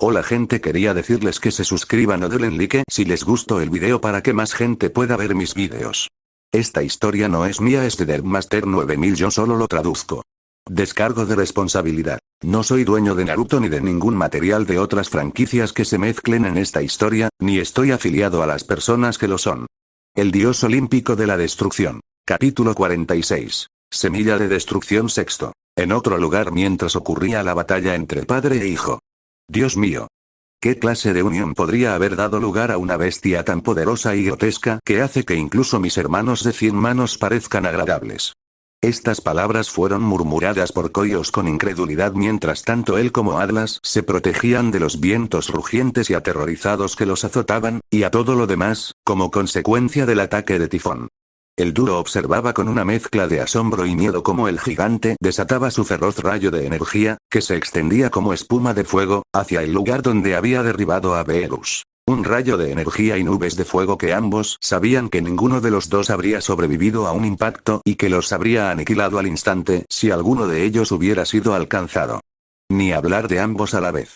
Hola gente, quería decirles que se suscriban o denle like si les gustó el video para que más gente pueda ver mis videos. Esta historia no es mía, es de Deadmaster 9000, yo solo lo traduzco. Descargo de responsabilidad. No soy dueño de Naruto ni de ningún material de otras franquicias que se mezclen en esta historia, ni estoy afiliado a las personas que lo son. El dios olímpico de la destrucción. Capítulo 46. Semilla de destrucción sexto. En otro lugar mientras ocurría la batalla entre padre e hijo. Dios mío. ¿Qué clase de unión podría haber dado lugar a una bestia tan poderosa y grotesca que hace que incluso mis hermanos de 100 manos parezcan agradables? Estas palabras fueron murmuradas por Koios con incredulidad mientras tanto él como Atlas se protegían de los vientos rugientes y aterrorizados que los azotaban, y a todo lo demás, como consecuencia del ataque de tifón. El duro observaba con una mezcla de asombro y miedo cómo el gigante desataba su feroz rayo de energía, que se extendía como espuma de fuego, hacia el lugar donde había derribado a Beerus. Un rayo de energía y nubes de fuego que ambos sabían que ninguno de los dos habría sobrevivido a un impacto y que los habría aniquilado al instante si alguno de ellos hubiera sido alcanzado. Ni hablar de ambos a la vez.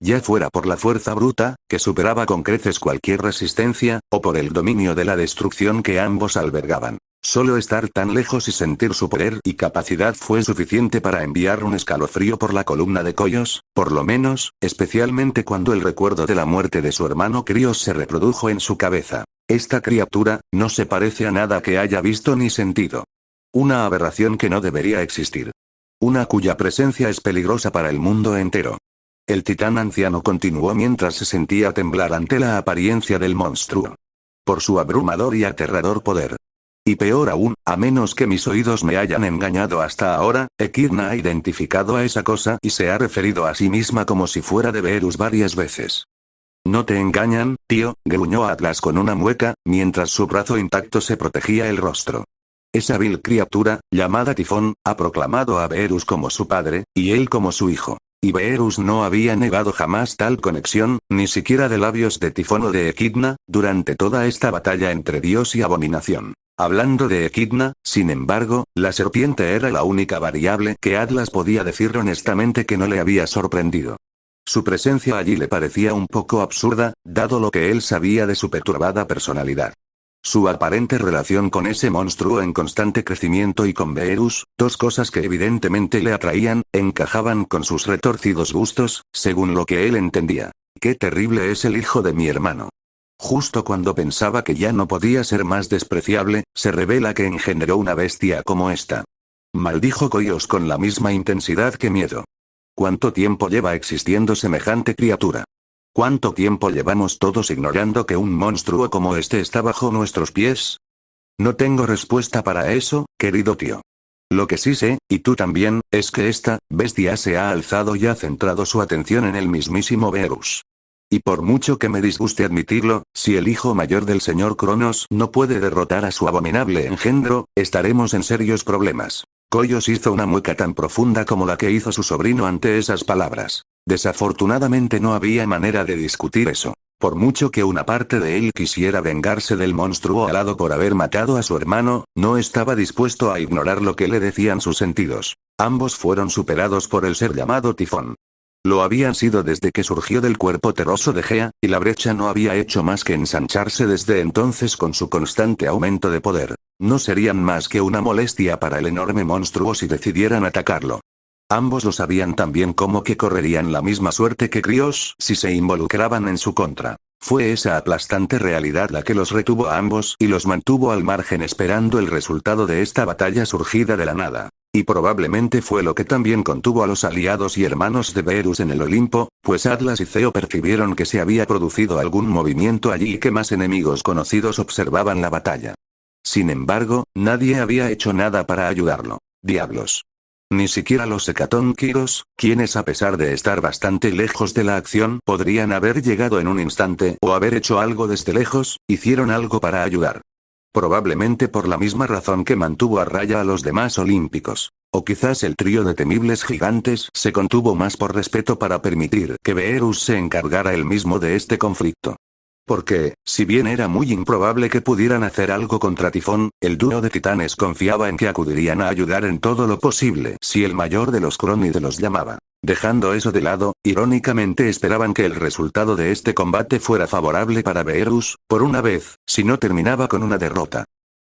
Ya fuera por la fuerza bruta, que superaba con creces cualquier resistencia, o por el dominio de la destrucción que ambos albergaban. Solo estar tan lejos y sentir su poder y capacidad fue suficiente para enviar un escalofrío por la columna de Koios, por lo menos, especialmente cuando el recuerdo de la muerte de su hermano Krios se reprodujo en su cabeza. Esta criatura, no se parece a nada que haya visto ni sentido. Una aberración que no debería existir. Una cuya presencia es peligrosa para el mundo entero. El titán anciano continuó mientras se sentía temblar ante la apariencia del monstruo. Por su abrumador y aterrador poder. Y peor aún, a menos que mis oídos me hayan engañado hasta ahora, Echidna ha identificado a esa cosa y se ha referido a sí misma como si fuera de Beerus varias veces. No te engañan, tío, gruñó Atlas con una mueca, mientras su brazo intacto se protegía el rostro. Esa vil criatura, llamada Tifón, ha proclamado a Beerus como su padre, y él como su hijo. Y Beerus no había negado jamás tal conexión, ni siquiera de labios de Tifón o de Echidna, durante toda esta batalla entre Dios y abominación. Hablando de Echidna, sin embargo, la serpiente era la única variable que Atlas podía decir honestamente que no le había sorprendido. Su presencia allí le parecía un poco absurda, dado lo que él sabía de su perturbada personalidad. Su aparente relación con ese monstruo en constante crecimiento y con Beerus, dos cosas que evidentemente le atraían, encajaban con sus retorcidos gustos, según lo que él entendía. Qué terrible es el hijo de mi hermano. Justo cuando pensaba que ya no podía ser más despreciable, se revela que engendró una bestia como esta. Maldijo Koios con la misma intensidad que miedo. ¿Cuánto tiempo lleva existiendo semejante criatura? ¿Cuánto tiempo llevamos todos ignorando que un monstruo como este está bajo nuestros pies? No tengo respuesta para eso, querido tío. Lo que sí sé, y tú también, es que esta bestia se ha alzado y ha centrado su atención en el mismísimo Beerus. Y por mucho que me disguste admitirlo, si el hijo mayor del señor Cronos no puede derrotar a su abominable engendro, estaremos en serios problemas. Koios hizo una mueca tan profunda como la que hizo su sobrino ante esas palabras. Desafortunadamente no había manera de discutir eso. Por mucho que una parte de él quisiera vengarse del monstruo alado por haber matado a su hermano, no estaba dispuesto a ignorar lo que le decían sus sentidos. Ambos fueron superados por el ser llamado Tifón. Lo habían sido desde que surgió del cuerpo terroso de Gea, y la brecha no había hecho más que ensancharse desde entonces con su constante aumento de poder. No serían más que una molestia para el enorme monstruo si decidieran atacarlo. Ambos lo sabían tan bien como que correrían la misma suerte que Krios si se involucraban en su contra. Fue esa aplastante realidad la que los retuvo a ambos y los mantuvo al margen esperando el resultado de esta batalla surgida de la nada. Y probablemente fue lo que también contuvo a los aliados y hermanos de Beerus en el Olimpo, pues Atlas y Zeo percibieron que se había producido algún movimiento allí y que más enemigos conocidos observaban la batalla. Sin embargo, nadie había hecho nada para ayudarlo. Diablos. Ni siquiera los Hecatonquiros, quienes a pesar de estar bastante lejos de la acción podrían haber llegado en un instante o haber hecho algo desde lejos, hicieron algo para ayudar. Probablemente por la misma razón que mantuvo a raya a los demás olímpicos. O quizás el trío de temibles gigantes se contuvo más por respeto para permitir que Beerus se encargara él mismo de este conflicto. Porque, si bien era muy improbable que pudieran hacer algo contra Tifón, el dúo de titanes confiaba en que acudirían a ayudar en todo lo posible si el mayor de los Crónidos los llamaba. Dejando eso de lado, irónicamente esperaban que el resultado de este combate fuera favorable para Beerus, por una vez, si no terminaba con una derrota.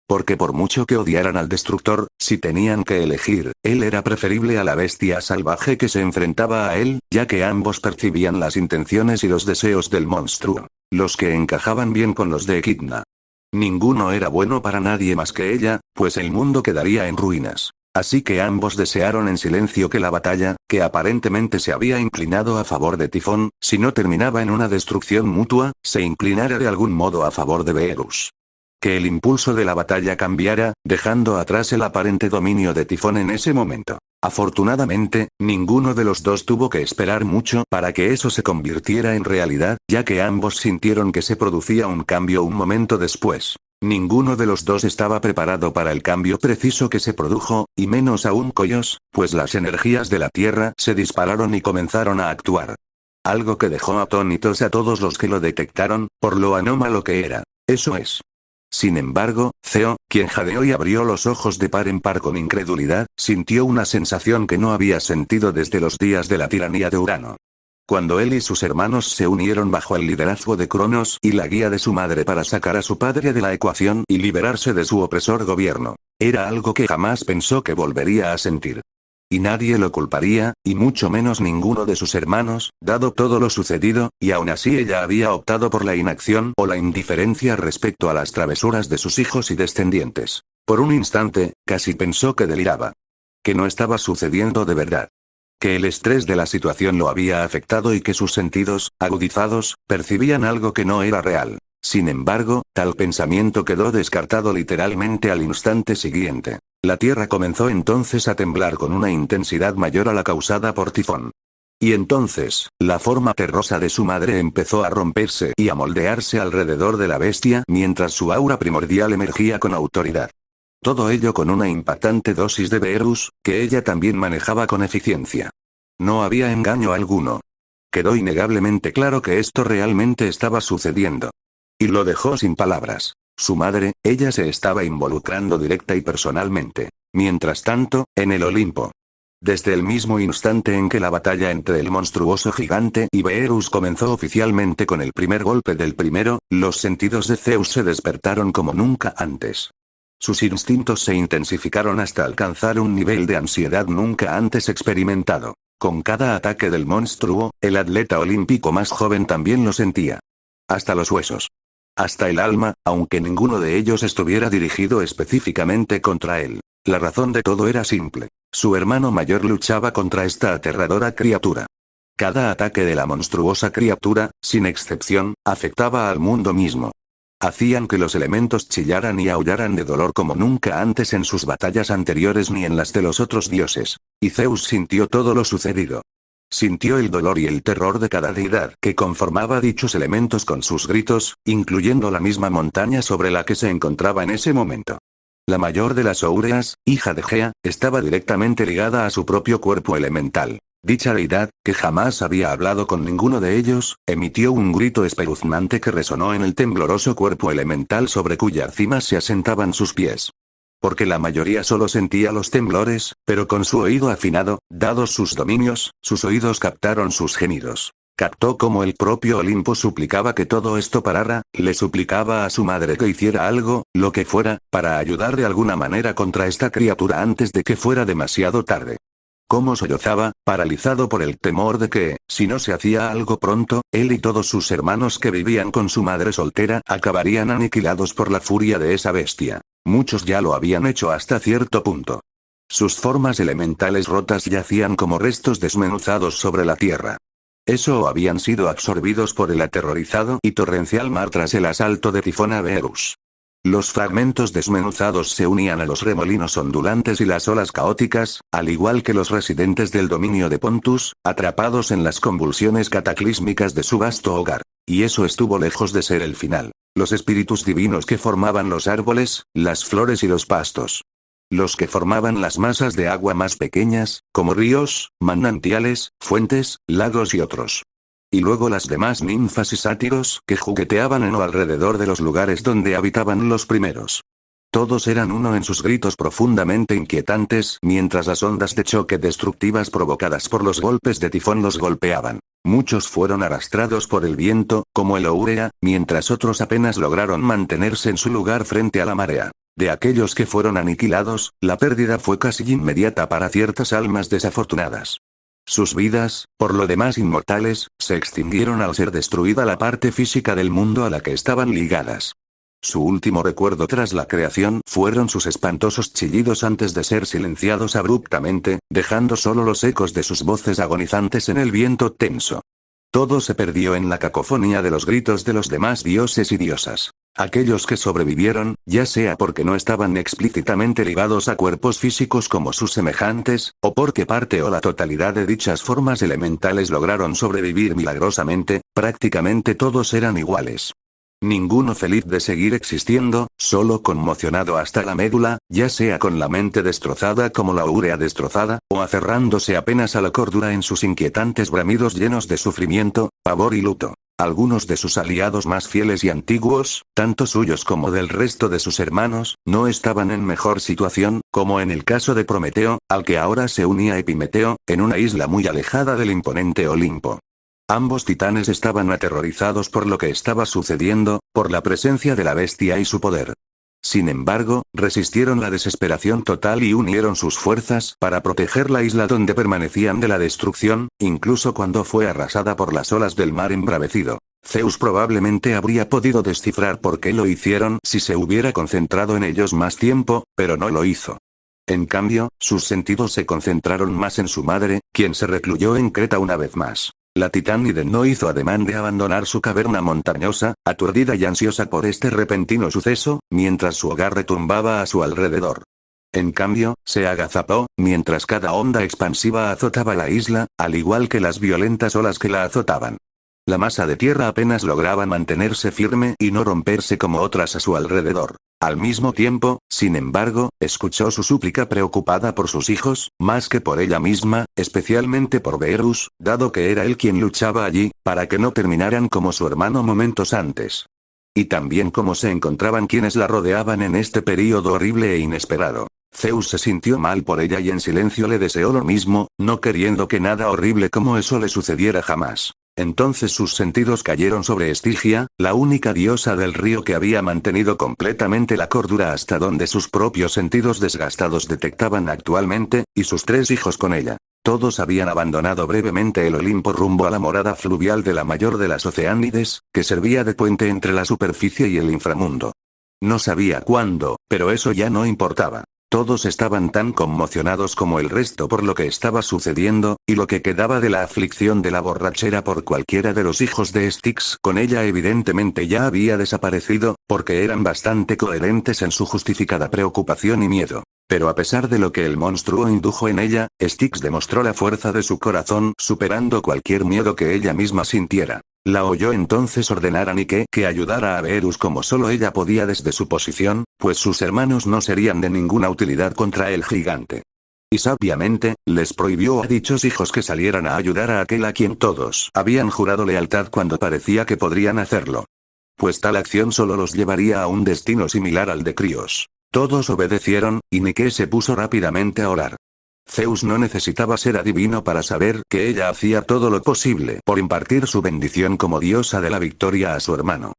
Porque por mucho que odiaran al destructor, si tenían que elegir, él era preferible a la bestia salvaje que se enfrentaba a él, ya que ambos percibían las intenciones y los deseos del monstruo, los que encajaban bien con los de Echidna. Ninguno era bueno para nadie más que ella, pues el mundo quedaría en ruinas. Así que ambos desearon en silencio que la batalla, que aparentemente se había inclinado a favor de Tifón, si no terminaba en una destrucción mutua, se inclinara de algún modo a favor de Beerus. Que el impulso de la batalla cambiara, dejando atrás el aparente dominio de Tifón en ese momento. Afortunadamente, ninguno de los dos tuvo que esperar mucho para que eso se convirtiera en realidad, ya que ambos sintieron que se producía un cambio un momento después. Ninguno de los dos estaba preparado para el cambio preciso que se produjo, y menos aún Koios, pues las energías de la Tierra se dispararon y comenzaron a actuar. Algo que dejó atónitos a todos los que lo detectaron, por lo anómalo que era. Eso es. Sin embargo, Zeo, quien jadeó y abrió los ojos de par en par con incredulidad, sintió una sensación que no había sentido desde los días de la tiranía de Urano. Cuando él y sus hermanos se unieron bajo el liderazgo de Cronos y la guía de su madre para sacar a su padre de la ecuación y liberarse de su opresor gobierno, era algo que jamás pensó que volvería a sentir. Y nadie lo culparía, y mucho menos ninguno de sus hermanos, dado todo lo sucedido, y aún así ella había optado por la inacción o la indiferencia respecto a las travesuras de sus hijos y descendientes. Por un instante, casi pensó que deliraba. Que no estaba sucediendo de verdad. Que el estrés de la situación lo había afectado y que sus sentidos, agudizados, percibían algo que no era real. Sin embargo, tal pensamiento quedó descartado literalmente al instante siguiente. La tierra comenzó entonces a temblar con una intensidad mayor a la causada por Tifón. Y entonces, la forma terrosa de su madre empezó a romperse y a moldearse alrededor de la bestia mientras su aura primordial emergía con autoridad. Todo ello con una impactante dosis de Beerus, que ella también manejaba con eficiencia. No había engaño alguno. Quedó innegablemente claro que esto realmente estaba sucediendo. Y lo dejó sin palabras. Su madre, ella se estaba involucrando directa y personalmente. Mientras tanto, en el Olimpo. Desde el mismo instante en que la batalla entre el monstruoso gigante y Beerus comenzó oficialmente con el primer golpe del primero, los sentidos de Zeus se despertaron como nunca antes. Sus instintos se intensificaron hasta alcanzar un nivel de ansiedad nunca antes experimentado. Con cada ataque del monstruo, el atleta olímpico más joven también lo sentía. Hasta los huesos. Hasta el alma, aunque ninguno de ellos estuviera dirigido específicamente contra él. La razón de todo era simple. Su hermano mayor luchaba contra esta aterradora criatura. Cada ataque de la monstruosa criatura, sin excepción, afectaba al mundo mismo. Hacían que los elementos chillaran y aullaran de dolor como nunca antes en sus batallas anteriores ni en las de los otros dioses. Y Zeus sintió todo lo sucedido. Sintió el dolor y el terror de cada deidad que conformaba dichos elementos con sus gritos, incluyendo la misma montaña sobre la que se encontraba en ese momento. La mayor de las Oureas, hija de Gea, estaba directamente ligada a su propio cuerpo elemental. Dicha deidad, que jamás había hablado con ninguno de ellos, emitió un grito espeluznante que resonó en el tembloroso cuerpo elemental sobre cuya cima se asentaban sus pies. Porque la mayoría solo sentía los temblores, pero con su oído afinado, dados sus dominios, sus oídos captaron sus gemidos. Captó cómo el propio Olimpo suplicaba que todo esto parara, le suplicaba a su madre que hiciera algo, lo que fuera, para ayudar de alguna manera contra esta criatura antes de que fuera demasiado tarde. Cómo sollozaba, paralizado por el temor de que, si no se hacía algo pronto, él y todos sus hermanos que vivían con su madre soltera acabarían aniquilados por la furia de esa bestia. Muchos ya lo habían hecho hasta cierto punto. Sus formas elementales rotas yacían como restos desmenuzados sobre la tierra. Eso o habían sido absorbidos por el aterrorizado y torrencial mar tras el asalto de Tifón a Beerus. Los fragmentos desmenuzados se unían a los remolinos ondulantes y las olas caóticas, al igual que los residentes del dominio de Pontus, atrapados en las convulsiones cataclísmicas de su vasto hogar. Y eso estuvo lejos de ser el final. Los espíritus divinos que formaban los árboles, las flores y los pastos. Los que formaban las masas de agua más pequeñas, como ríos, manantiales, fuentes, lagos y otros. Y luego las demás ninfas y sátiros que jugueteaban en o alrededor de los lugares donde habitaban los primeros. Todos eran uno en sus gritos profundamente inquietantes, mientras las ondas de choque destructivas provocadas por los golpes de tifón los golpeaban. Muchos fueron arrastrados por el viento, como el Ourea, mientras otros apenas lograron mantenerse en su lugar frente a la marea. De aquellos que fueron aniquilados, la pérdida fue casi inmediata para ciertas almas desafortunadas. Sus vidas, por lo demás inmortales, se extinguieron al ser destruida la parte física del mundo a la que estaban ligadas. Su último recuerdo tras la creación fueron sus espantosos chillidos antes de ser silenciados abruptamente, dejando solo los ecos de sus voces agonizantes en el viento tenso. Todo se perdió en la cacofonía de los gritos de los demás dioses y diosas. Aquellos que sobrevivieron, ya sea porque no estaban explícitamente ligados a cuerpos físicos como sus semejantes, o porque parte o la totalidad de dichas formas elementales lograron sobrevivir milagrosamente, prácticamente todos eran iguales. Ninguno feliz de seguir existiendo, solo conmocionado hasta la médula, ya sea con la mente destrozada como la Ourea destrozada, o aferrándose apenas a la cordura en sus inquietantes bramidos llenos de sufrimiento, pavor y luto. Algunos de sus aliados más fieles y antiguos, tanto suyos como del resto de sus hermanos, no estaban en mejor situación, como en el caso de Prometeo, al que ahora se unía Epimeteo, en una isla muy alejada del imponente Olimpo. Ambos titanes estaban aterrorizados por lo que estaba sucediendo, por la presencia de la bestia y su poder. Sin embargo, resistieron la desesperación total y unieron sus fuerzas para proteger la isla donde permanecían de la destrucción, incluso cuando fue arrasada por las olas del mar embravecido. Zeus probablemente habría podido descifrar por qué lo hicieron si se hubiera concentrado en ellos más tiempo, pero no lo hizo. En cambio, sus sentidos se concentraron más en su madre, quien se recluyó en Creta una vez más. La titánide no hizo ademán de abandonar su caverna montañosa, aturdida y ansiosa por este repentino suceso, mientras su hogar retumbaba a su alrededor. En cambio, se agazapó, mientras cada onda expansiva azotaba la isla, al igual que las violentas olas que la azotaban. La masa de tierra apenas lograba mantenerse firme y no romperse como otras a su alrededor. Al mismo tiempo, sin embargo, escuchó su súplica preocupada por sus hijos, más que por ella misma, especialmente por Berus, dado que era él quien luchaba allí, para que no terminaran como su hermano momentos antes. Y también cómo se encontraban quienes la rodeaban en este período horrible e inesperado. Zeus se sintió mal por ella y en silencio le deseó lo mismo, no queriendo que nada horrible como eso le sucediera jamás. Entonces sus sentidos cayeron sobre Estigia, la única diosa del río que había mantenido completamente la cordura hasta donde sus propios sentidos desgastados detectaban actualmente, y sus 3 hijos con ella. Todos habían abandonado brevemente el Olimpo rumbo a la morada fluvial de la mayor de las Oceánides, que servía de puente entre la superficie y el inframundo. No sabía cuándo, pero eso ya no importaba. Todos estaban tan conmocionados como el resto por lo que estaba sucediendo, y lo que quedaba de la aflicción de la borrachera por cualquiera de los hijos de Styx con ella evidentemente ya había desaparecido, porque eran bastante coherentes en su justificada preocupación y miedo. Pero a pesar de lo que el monstruo indujo en ella, Styx demostró la fuerza de su corazón superando cualquier miedo que ella misma sintiera. La oyó entonces ordenar a Nike que ayudara a Berus como solo ella podía desde su posición, pues sus hermanos no serían de ninguna utilidad contra el gigante. Y sabiamente, les prohibió a dichos hijos que salieran a ayudar a aquel a quien todos habían jurado lealtad cuando parecía que podrían hacerlo. Pues tal acción solo los llevaría a un destino similar al de Crios. Todos obedecieron, y Nike se puso rápidamente a orar. Zeus no necesitaba ser adivino para saber que ella hacía todo lo posible por impartir su bendición como diosa de la victoria a su hermano.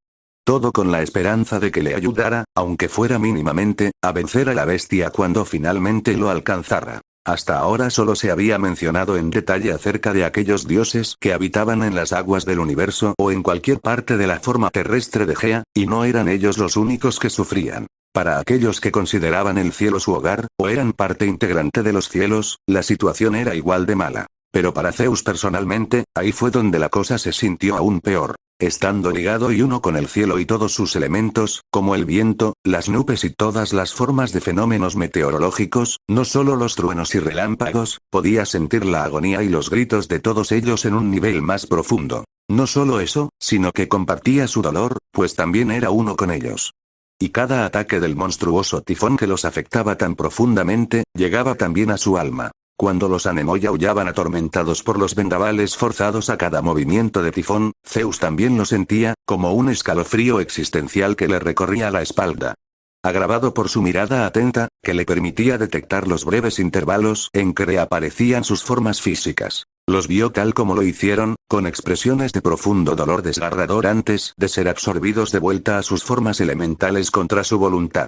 Todo con la esperanza de que le ayudara, aunque fuera mínimamente, a vencer a la bestia cuando finalmente lo alcanzara. Hasta ahora solo se había mencionado en detalle acerca de aquellos dioses que habitaban en las aguas del universo o en cualquier parte de la forma terrestre de Gea, y no eran ellos los únicos que sufrían. Para aquellos que consideraban el cielo su hogar, o eran parte integrante de los cielos, la situación era igual de mala. Pero para Zeus personalmente, ahí fue donde la cosa se sintió aún peor. Estando ligado y uno con el cielo y todos sus elementos, como el viento, las nubes y todas las formas de fenómenos meteorológicos, no solo los truenos y relámpagos, podía sentir la agonía y los gritos de todos ellos en un nivel más profundo. No solo eso, sino que compartía su dolor, pues también era uno con ellos. Y cada ataque del monstruoso tifón que los afectaba tan profundamente, llegaba también a su alma. Cuando los Anemoi aullaban atormentados por los vendavales forzados a cada movimiento de tifón, Zeus también lo sentía, como un escalofrío existencial que le recorría la espalda. Agravado por su mirada atenta, que le permitía detectar los breves intervalos en que reaparecían sus formas físicas. Los vio tal como lo hicieron, con expresiones de profundo dolor desgarrador antes de ser absorbidos de vuelta a sus formas elementales contra su voluntad.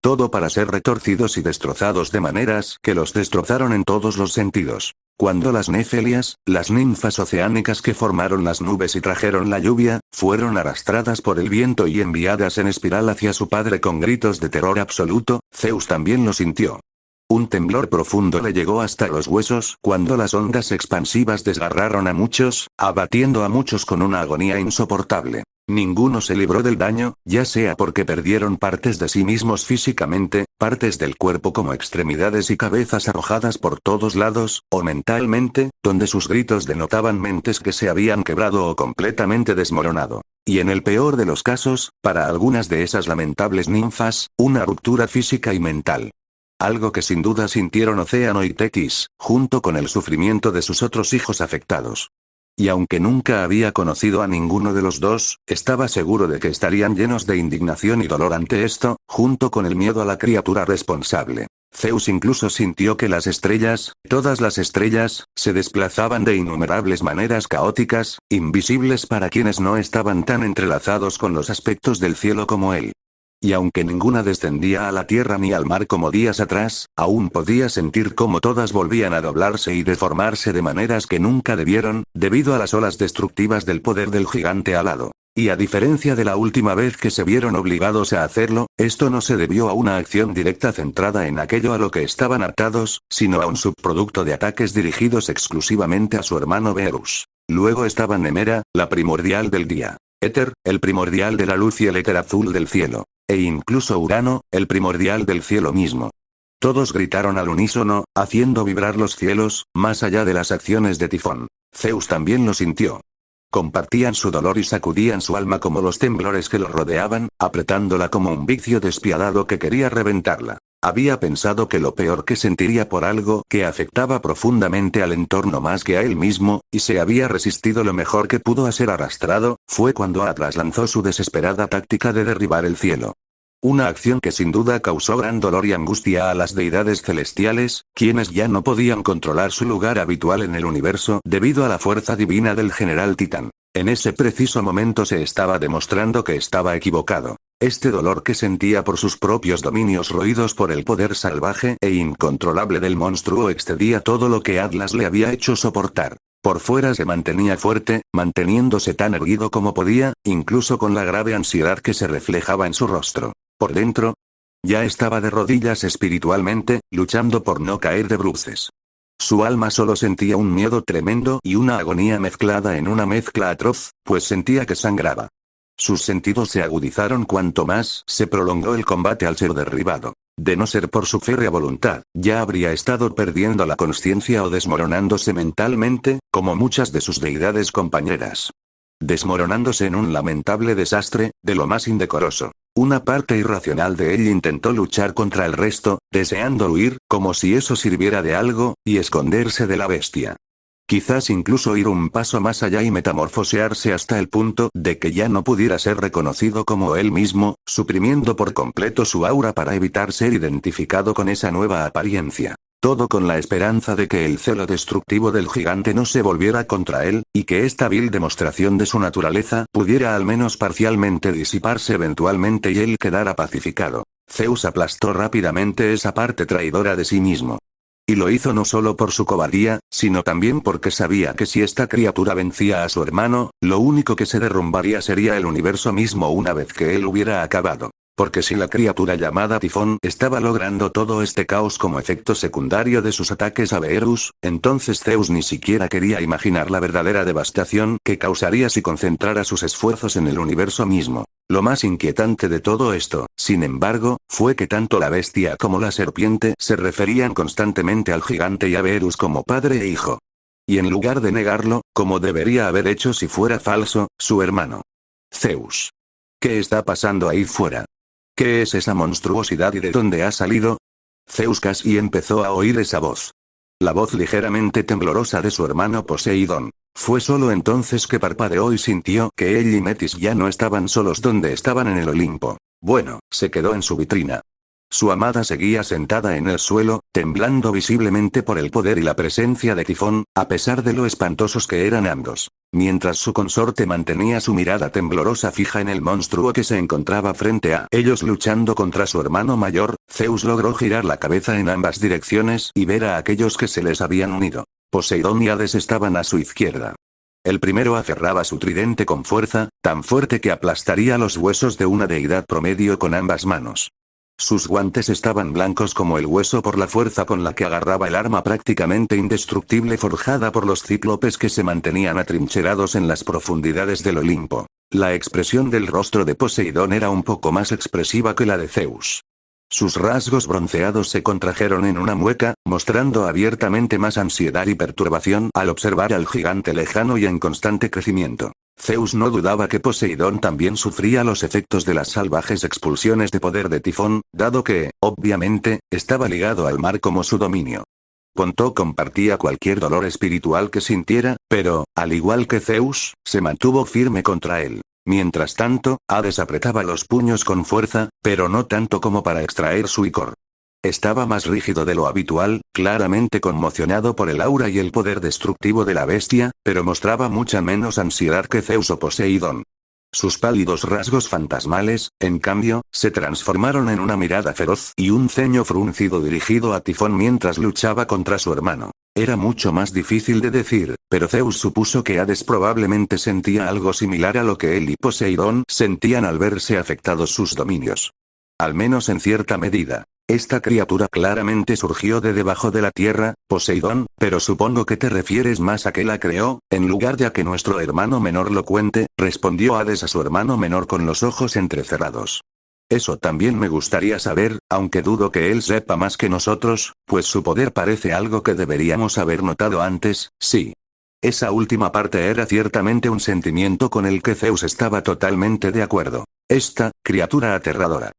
Todo para ser retorcidos y destrozados de maneras que los destrozaron en todos los sentidos. Cuando las Nefelias, las ninfas oceánicas que formaron las nubes y trajeron la lluvia, fueron arrastradas por el viento y enviadas en espiral hacia su padre con gritos de terror absoluto, Zeus también lo sintió. Un temblor profundo le llegó hasta los huesos cuando las ondas expansivas desgarraron a muchos, abatiendo a muchos con una agonía insoportable. Ninguno se libró del daño, ya sea porque perdieron partes de sí mismos físicamente, partes del cuerpo como extremidades y cabezas arrojadas por todos lados, o mentalmente, donde sus gritos denotaban mentes que se habían quebrado o completamente desmoronado. Y en el peor de los casos, para algunas de esas lamentables ninfas, una ruptura física y mental. Algo que sin duda sintieron Océano y Tetis, junto con el sufrimiento de sus otros hijos afectados. Y aunque nunca había conocido a ninguno de los dos, estaba seguro de que estarían llenos de indignación y dolor ante esto, junto con el miedo a la criatura responsable. Zeus incluso sintió que las estrellas, todas las estrellas, se desplazaban de innumerables maneras caóticas, invisibles para quienes no estaban tan entrelazados con los aspectos del cielo como él. Y aunque ninguna descendía a la tierra ni al mar como días atrás, aún podía sentir cómo todas volvían a doblarse y deformarse de maneras que nunca debieron, debido a las olas destructivas del poder del gigante alado. Y a diferencia de la última vez que se vieron obligados a hacerlo, esto no se debió a una acción directa centrada en aquello a lo que estaban atados, sino a un subproducto de ataques dirigidos exclusivamente a su hermano Venus. Luego estaba Nemera, la primordial del día. Éter, el primordial de la luz y el éter azul del cielo. E incluso Urano, el primordial del cielo mismo. Todos gritaron al unísono, haciendo vibrar los cielos, más allá de las acciones de Tifón. Zeus también lo sintió. Compartían su dolor y sacudían su alma como los temblores que lo rodeaban, apretándola como un vicio despiadado que quería reventarla. Había pensado que lo peor que sentiría por algo que afectaba profundamente al entorno más que a él mismo, y se había resistido lo mejor que pudo a ser arrastrado, fue cuando Atlas lanzó su desesperada táctica de derribar el cielo. Una acción que sin duda causó gran dolor y angustia a las deidades celestiales, quienes ya no podían controlar su lugar habitual en el universo debido a la fuerza divina del general Titán. En ese preciso momento se estaba demostrando que estaba equivocado. Este dolor que sentía por sus propios dominios roídos por el poder salvaje e incontrolable del monstruo excedía todo lo que Atlas le había hecho soportar. Por fuera se mantenía fuerte, manteniéndose tan erguido como podía, incluso con la grave ansiedad que se reflejaba en su rostro. Por dentro, ya estaba de rodillas espiritualmente, luchando por no caer de bruces. Su alma solo sentía un miedo tremendo y una agonía mezclada en una mezcla atroz, pues sentía que sangraba. Sus sentidos se agudizaron cuanto más se prolongó el combate al ser derribado. De no ser por su férrea voluntad, ya habría estado perdiendo la conciencia o desmoronándose mentalmente, como muchas de sus deidades compañeras. Desmoronándose en un lamentable desastre, de lo más indecoroso. Una parte irracional de él intentó luchar contra el resto, deseando huir, como si eso sirviera de algo, y esconderse de la bestia. Quizás incluso ir un paso más allá y metamorfosearse hasta el punto de que ya no pudiera ser reconocido como él mismo, suprimiendo por completo su aura para evitar ser identificado con esa nueva apariencia. Todo con la esperanza de que el celo destructivo del gigante no se volviera contra él, y que esta vil demostración de su naturaleza pudiera al menos parcialmente disiparse eventualmente y él quedara pacificado. Zeus aplastó rápidamente esa parte traidora de sí mismo. Y lo hizo no solo por su cobardía, sino también porque sabía que si esta criatura vencía a su hermano, lo único que se derrumbaría sería el universo mismo una vez que él hubiera acabado. Porque si la criatura llamada Tifón estaba logrando todo este caos como efecto secundario de sus ataques a Venus, entonces Zeus ni siquiera quería imaginar la verdadera devastación que causaría si concentrara sus esfuerzos en el universo mismo. Lo más inquietante de todo esto, sin embargo, fue que tanto la bestia como la serpiente se referían constantemente al gigante y a Venus como padre e hijo. Y en lugar de negarlo, como debería haber hecho si fuera falso, su hermano. Zeus. ¿Qué está pasando ahí fuera? ¿Qué es esa monstruosidad y de dónde ha salido? Zeus casi empezó a oír esa voz. La voz ligeramente temblorosa de su hermano Poseidón. Fue solo entonces que parpadeó y sintió que él y Metis ya no estaban solos donde estaban en el Olimpo. Bueno, se quedó en su vitrina. Su amada seguía sentada en el suelo, temblando visiblemente por el poder y la presencia de Tifón, a pesar de lo espantosos que eran ambos. Mientras su consorte mantenía su mirada temblorosa fija en el monstruo que se encontraba frente a ellos luchando contra su hermano mayor, Zeus logró girar la cabeza en ambas direcciones y ver a aquellos que se les habían unido. Poseidón y Hades estaban a su izquierda. El primero aferraba su tridente con fuerza, tan fuerte que aplastaría los huesos de una deidad promedio con ambas manos. Sus guantes estaban blancos como el hueso por la fuerza con la que agarraba el arma prácticamente indestructible forjada por los cíclopes que se mantenían atrincherados en las profundidades del Olimpo. La expresión del rostro de Poseidón era un poco más expresiva que la de Zeus. Sus rasgos bronceados se contrajeron en una mueca, mostrando abiertamente más ansiedad y perturbación al observar al gigante lejano y en constante crecimiento. Zeus no dudaba que Poseidón también sufría los efectos de las salvajes expulsiones de poder de Tifón, dado que, obviamente, estaba ligado al mar como su dominio. Ponto compartía cualquier dolor espiritual que sintiera, pero, al igual que Zeus, se mantuvo firme contra él. Mientras tanto, Hades apretaba los puños con fuerza, pero no tanto como para extraer su icor. Estaba más rígido de lo habitual, claramente conmocionado por el aura y el poder destructivo de la bestia, pero mostraba mucha menos ansiedad que Zeus o Poseidón. Sus pálidos rasgos fantasmales, en cambio, se transformaron en una mirada feroz y un ceño fruncido dirigido a Tifón mientras luchaba contra su hermano. Era mucho más difícil de decir, pero Zeus supuso que Hades probablemente sentía algo similar a lo que él y Poseidón sentían al verse afectados sus dominios. Al menos en cierta medida. Esta criatura claramente surgió de debajo de la tierra, Poseidón, pero supongo que te refieres más a que la creó, en lugar de a que nuestro hermano menor lo cuente, respondió Hades a su hermano menor con los ojos entrecerrados. Eso también me gustaría saber, aunque dudo que él sepa más que nosotros, pues su poder parece algo que deberíamos haber notado antes, sí. Esa última parte era ciertamente un sentimiento con el que Zeus estaba totalmente de acuerdo. Esta, criatura aterradora.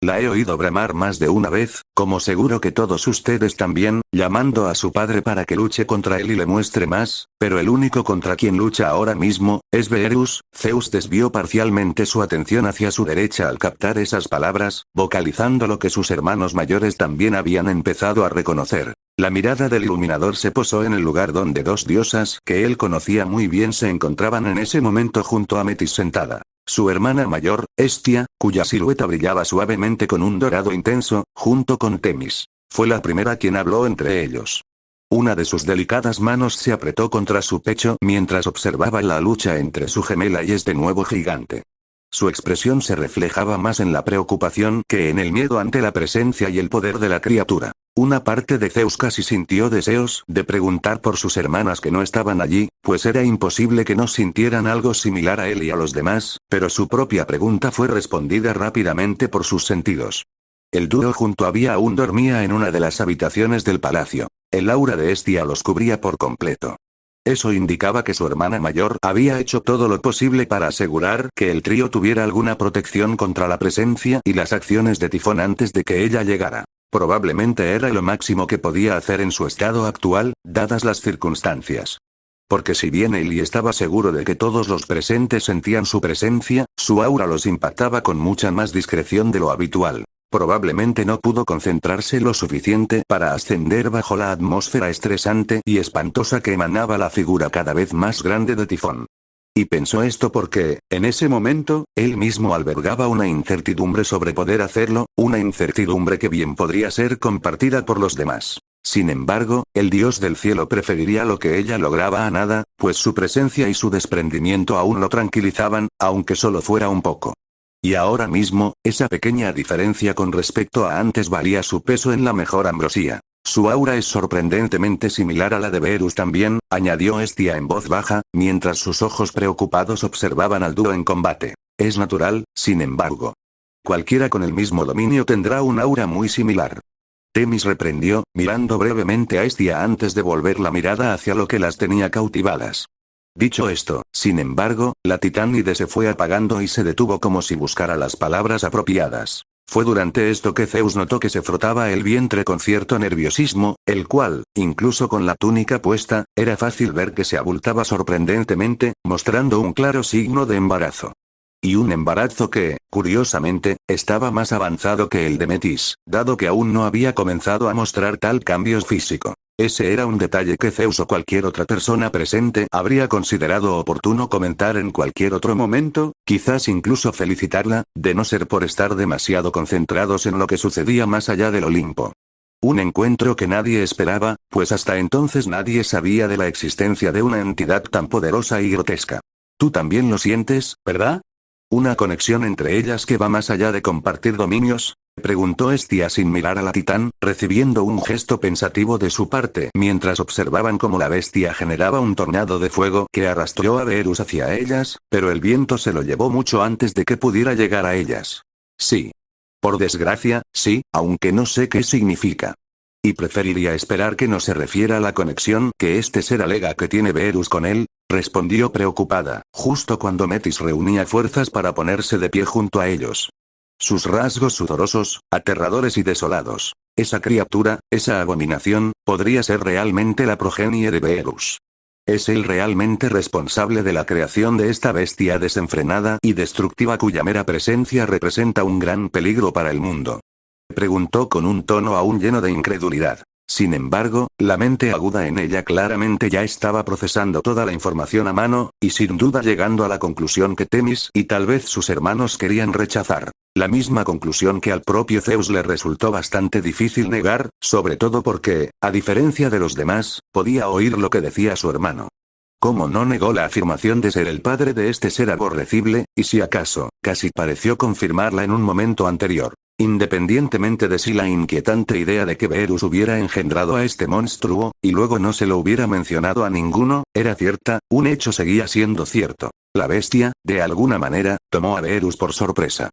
La he oído bramar más de una vez, como seguro que todos ustedes también, llamando a su padre para que luche contra él y le muestre más, pero el único contra quien lucha ahora mismo, es Beerus. Zeus desvió parcialmente su atención hacia su derecha al captar esas palabras, vocalizando lo que sus hermanos mayores también habían empezado a reconocer. La mirada del iluminador se posó en el lugar donde dos diosas que él conocía muy bien se encontraban en ese momento junto a Metis sentada. Su hermana mayor, Hestia, cuya silueta brillaba suavemente con un dorado intenso, junto con Temis. Fue la primera quien habló entre ellos. Una de sus delicadas manos se apretó contra su pecho mientras observaba la lucha entre su gemela y este nuevo gigante. Su expresión se reflejaba más en la preocupación que en el miedo ante la presencia y el poder de la criatura. Una parte de Zeus casi sintió deseos de preguntar por sus hermanas que no estaban allí, pues era imposible que no sintieran algo similar a él y a los demás, pero su propia pregunta fue respondida rápidamente por sus sentidos. El dúo junto había aún dormía en una de las habitaciones del palacio. El aura de Hestia los cubría por completo. Eso indicaba que su hermana mayor había hecho todo lo posible para asegurar que el trío tuviera alguna protección contra la presencia y las acciones de Tifón antes de que ella llegara. Probablemente era lo máximo que podía hacer en su estado actual, dadas las circunstancias. Porque si bien él estaba seguro de que todos los presentes sentían su presencia, su aura los impactaba con mucha más discreción de lo habitual. Probablemente no pudo concentrarse lo suficiente para ascender bajo la atmósfera estresante y espantosa que emanaba la figura cada vez más grande de Tifón. Y pensó esto porque, en ese momento, él mismo albergaba una incertidumbre sobre poder hacerlo, una incertidumbre que bien podría ser compartida por los demás. Sin embargo, el dios del cielo preferiría lo que ella lograba a nada, pues su presencia y su desprendimiento aún lo tranquilizaban, aunque solo fuera un poco. Y ahora mismo, esa pequeña diferencia con respecto a antes valía su peso en la mejor ambrosía. Su aura es sorprendentemente similar a la de Beerus también, añadió Hestia en voz baja, mientras sus ojos preocupados observaban al dúo en combate. Es natural, sin embargo. Cualquiera con el mismo dominio tendrá un aura muy similar. Temis reprendió, mirando brevemente a Hestia antes de volver la mirada hacia lo que las tenía cautivadas. Dicho esto, sin embargo, la titánide se fue apagando y se detuvo como si buscara las palabras apropiadas. Fue durante esto que Zeus notó que se frotaba el vientre con cierto nerviosismo, el cual, incluso con la túnica puesta, era fácil ver que se abultaba sorprendentemente, mostrando un claro signo de embarazo. Y un embarazo que, curiosamente, estaba más avanzado que el de Metis, dado que aún no había comenzado a mostrar tal cambio físico. Ese era un detalle que Zeus o cualquier otra persona presente habría considerado oportuno comentar en cualquier otro momento, quizás incluso felicitarla, de no ser por estar demasiado concentrados en lo que sucedía más allá del Olimpo. Un encuentro que nadie esperaba, pues hasta entonces nadie sabía de la existencia de una entidad tan poderosa y grotesca. Tú también lo sientes, ¿verdad? ¿Una conexión entre ellas que va más allá de compartir dominios? Preguntó Hestia sin mirar a la titán, recibiendo un gesto pensativo de su parte mientras observaban cómo la bestia generaba un tornado de fuego que arrastró a Beerus hacia ellas, pero el viento se lo llevó mucho antes de que pudiera llegar a ellas. Sí. Por desgracia, sí, aunque no sé qué significa. Y preferiría esperar que no se refiera a la conexión que este ser alega que tiene Beerus con él, respondió preocupada, justo cuando Metis reunía fuerzas para ponerse de pie junto a ellos. Sus rasgos sudorosos, aterradores y desolados. Esa criatura, esa abominación, podría ser realmente la progenie de Beerus. ¿Es él realmente responsable de la creación de esta bestia desenfrenada y destructiva cuya mera presencia representa un gran peligro para el mundo? Preguntó con un tono aún lleno de incredulidad. Sin embargo, la mente aguda en ella claramente ya estaba procesando toda la información a mano, y sin duda llegando a la conclusión que Temis y tal vez sus hermanos querían rechazar. La misma conclusión que al propio Zeus le resultó bastante difícil negar, sobre todo porque, a diferencia de los demás, podía oír lo que decía su hermano. ¿Cómo no negó la afirmación de ser el padre de este ser aborrecible, y si acaso, casi pareció confirmarla en un momento anterior? Independientemente de si la inquietante idea de que Beerus hubiera engendrado a este monstruo, y luego no se lo hubiera mencionado a ninguno, era cierta, un hecho seguía siendo cierto. La bestia, de alguna manera, tomó a Beerus por sorpresa.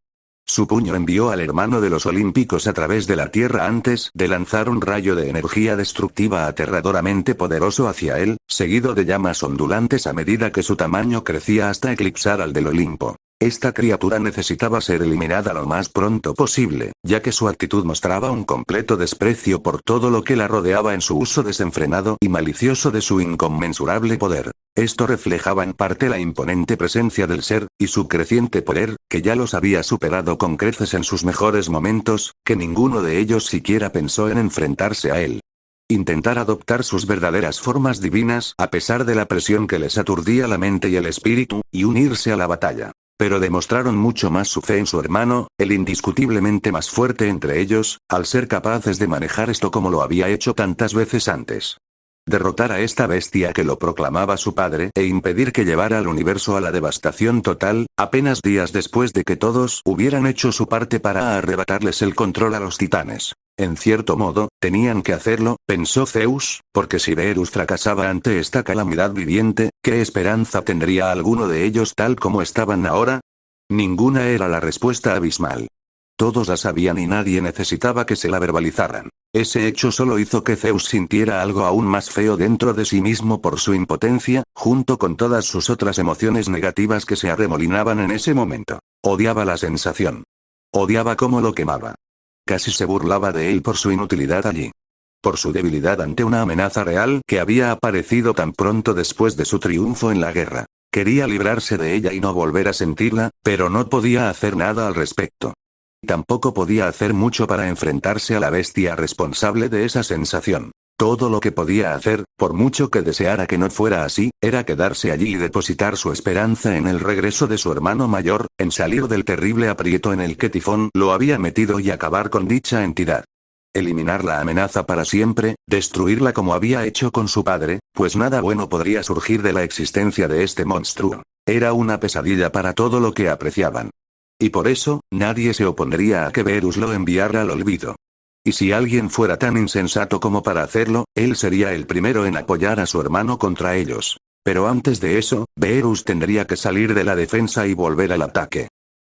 Su puño envió al hermano de los olímpicos a través de la tierra antes de lanzar un rayo de energía destructiva aterradoramente poderoso hacia él, seguido de llamas ondulantes a medida que su tamaño crecía hasta eclipsar al del Olimpo. Esta criatura necesitaba ser eliminada lo más pronto posible, ya que su actitud mostraba un completo desprecio por todo lo que la rodeaba en su uso desenfrenado y malicioso de su inconmensurable poder. Esto reflejaba en parte la imponente presencia del ser, y su creciente poder, que ya los había superado con creces en sus mejores momentos, que ninguno de ellos siquiera pensó en enfrentarse a él. Intentar adoptar sus verdaderas formas divinas a pesar de la presión que les aturdía la mente y el espíritu, y unirse a la batalla. Pero demostraron mucho más su fe en su hermano, el indiscutiblemente más fuerte entre ellos, al ser capaces de manejar esto como lo había hecho tantas veces antes. Derrotar a esta bestia que lo proclamaba su padre e impedir que llevara al universo a la devastación total, apenas días después de que todos hubieran hecho su parte para arrebatarles el control a los titanes. En cierto modo, tenían que hacerlo, pensó Zeus, porque si Beerus fracasaba ante esta calamidad viviente, ¿qué esperanza tendría alguno de ellos tal como estaban ahora? Ninguna era la respuesta abismal. Todos la sabían y nadie necesitaba que se la verbalizaran. Ese hecho solo hizo que Zeus sintiera algo aún más feo dentro de sí mismo por su impotencia, junto con todas sus otras emociones negativas que se arremolinaban en ese momento. Odiaba la sensación. Odiaba cómo lo quemaba. Casi se burlaba de él por su inutilidad allí. Por su debilidad ante una amenaza real que había aparecido tan pronto después de su triunfo en la guerra. Quería librarse de ella y no volver a sentirla, pero no podía hacer nada al respecto. Tampoco podía hacer mucho para enfrentarse a la bestia responsable de esa sensación. Todo lo que podía hacer, por mucho que deseara que no fuera así, era quedarse allí y depositar su esperanza en el regreso de su hermano mayor, en salir del terrible aprieto en el que Tifón lo había metido y acabar con dicha entidad. Eliminar la amenaza para siempre, destruirla como había hecho con su padre, pues nada bueno podría surgir de la existencia de este monstruo. Era una pesadilla para todo lo que apreciaban. Y por eso, nadie se opondría a que Beerus lo enviara al olvido. Y si alguien fuera tan insensato como para hacerlo, él sería el primero en apoyar a su hermano contra ellos. Pero antes de eso, Beerus tendría que salir de la defensa y volver al ataque.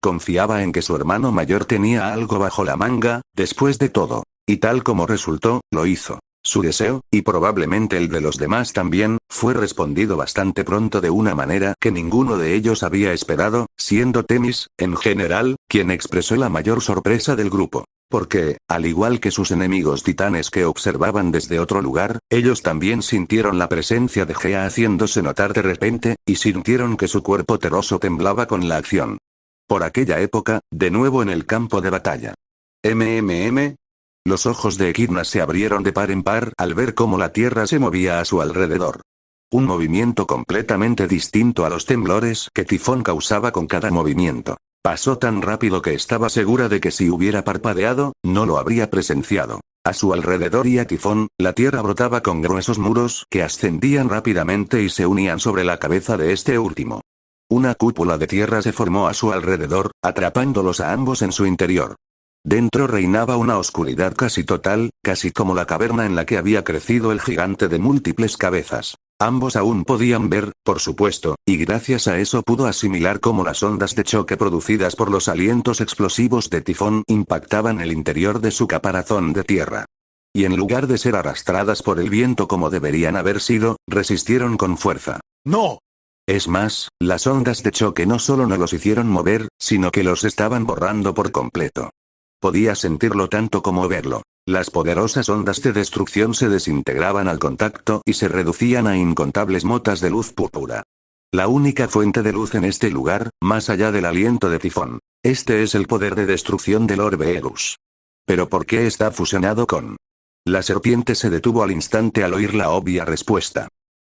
Confiaba en que su hermano mayor tenía algo bajo la manga, después de todo. Y tal como resultó, lo hizo. Su deseo, y probablemente el de los demás también, fue respondido bastante pronto de una manera que ninguno de ellos había esperado, siendo Temis, en general, quien expresó la mayor sorpresa del grupo. Porque, al igual que sus enemigos titanes que observaban desde otro lugar, ellos también sintieron la presencia de Gea haciéndose notar de repente, y sintieron que su cuerpo terroso temblaba con la acción. Por aquella época, de nuevo en el campo de batalla. Los ojos de Echidna se abrieron de par en par al ver cómo la tierra se movía a su alrededor. Un movimiento completamente distinto a los temblores que Tifón causaba con cada movimiento. Pasó tan rápido que estaba segura de que si hubiera parpadeado, no lo habría presenciado. A su alrededor y a Tifón, la tierra brotaba con gruesos muros que ascendían rápidamente y se unían sobre la cabeza de este último. Una cúpula de tierra se formó a su alrededor, atrapándolos a ambos en su interior. Dentro reinaba una oscuridad casi total, casi como la caverna en la que había crecido el gigante de múltiples cabezas. Ambos aún podían ver, por supuesto, y gracias a eso pudo asimilar cómo las ondas de choque producidas por los alientos explosivos de Tifón impactaban el interior de su caparazón de tierra. Y en lugar de ser arrastradas por el viento como deberían haber sido, resistieron con fuerza. ¡No! Es más, las ondas de choque no solo no los hicieron mover, sino que los estaban borrando por completo. Podía sentirlo tanto como verlo. Las poderosas ondas de destrucción se desintegraban al contacto y se reducían a incontables motas de luz púrpura. La única fuente de luz en este lugar, más allá del aliento de Tifón. Este es el poder de destrucción del orbe Erus. ¿Pero por qué está fusionado con? La serpiente se detuvo al instante al oír la obvia respuesta.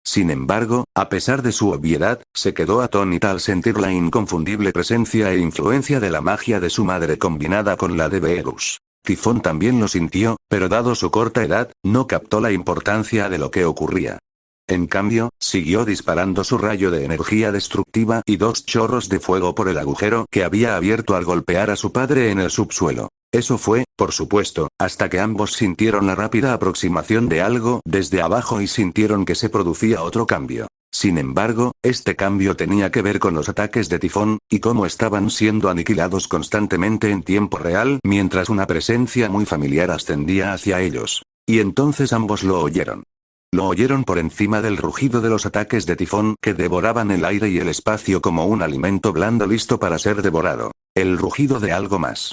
Sin embargo, a pesar de su obviedad, se quedó atónita al sentir la inconfundible presencia e influencia de la magia de su madre combinada con la de Beerus. Tifón también lo sintió, pero dado su corta edad, no captó la importancia de lo que ocurría. En cambio, siguió disparando su rayo de energía destructiva y 2 chorros de fuego por el agujero que había abierto al golpear a su padre en el subsuelo. Eso fue, por supuesto, hasta que ambos sintieron la rápida aproximación de algo desde abajo y sintieron que se producía otro cambio. Sin embargo, este cambio tenía que ver con los ataques de Tifón, y cómo estaban siendo aniquilados constantemente en tiempo real mientras una presencia muy familiar ascendía hacia ellos. Y entonces ambos lo oyeron. Lo oyeron por encima del rugido de los ataques de Tifón que devoraban el aire y el espacio como un alimento blando listo para ser devorado. El rugido de algo más.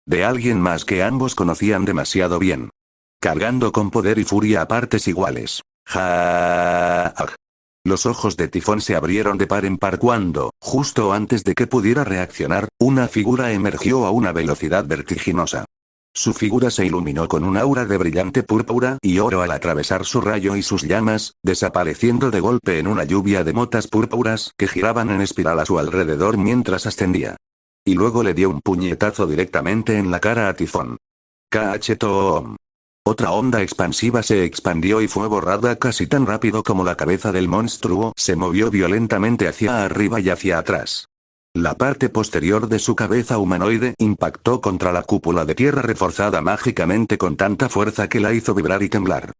De alguien más que ambos conocían demasiado bien. Cargando con poder y furia a partes iguales. Los ojos de Tifón se abrieron de par en par cuando, justo antes de que pudiera reaccionar, una figura emergió a una velocidad vertiginosa. Su figura se iluminó con un aura de brillante púrpura y oro al atravesar su rayo y sus llamas, desapareciendo de golpe en una lluvia de motas púrpuras que giraban en espiral a su alrededor mientras ascendía. Y luego le dio un puñetazo directamente en la cara a Tifón. ¡Cachetoom! Otra onda expansiva se expandió y fue borrada casi tan rápido como la cabeza del monstruo se movió violentamente hacia arriba y hacia atrás. La parte posterior de su cabeza humanoide impactó contra la cúpula de tierra reforzada mágicamente con tanta fuerza que la hizo vibrar y temblar.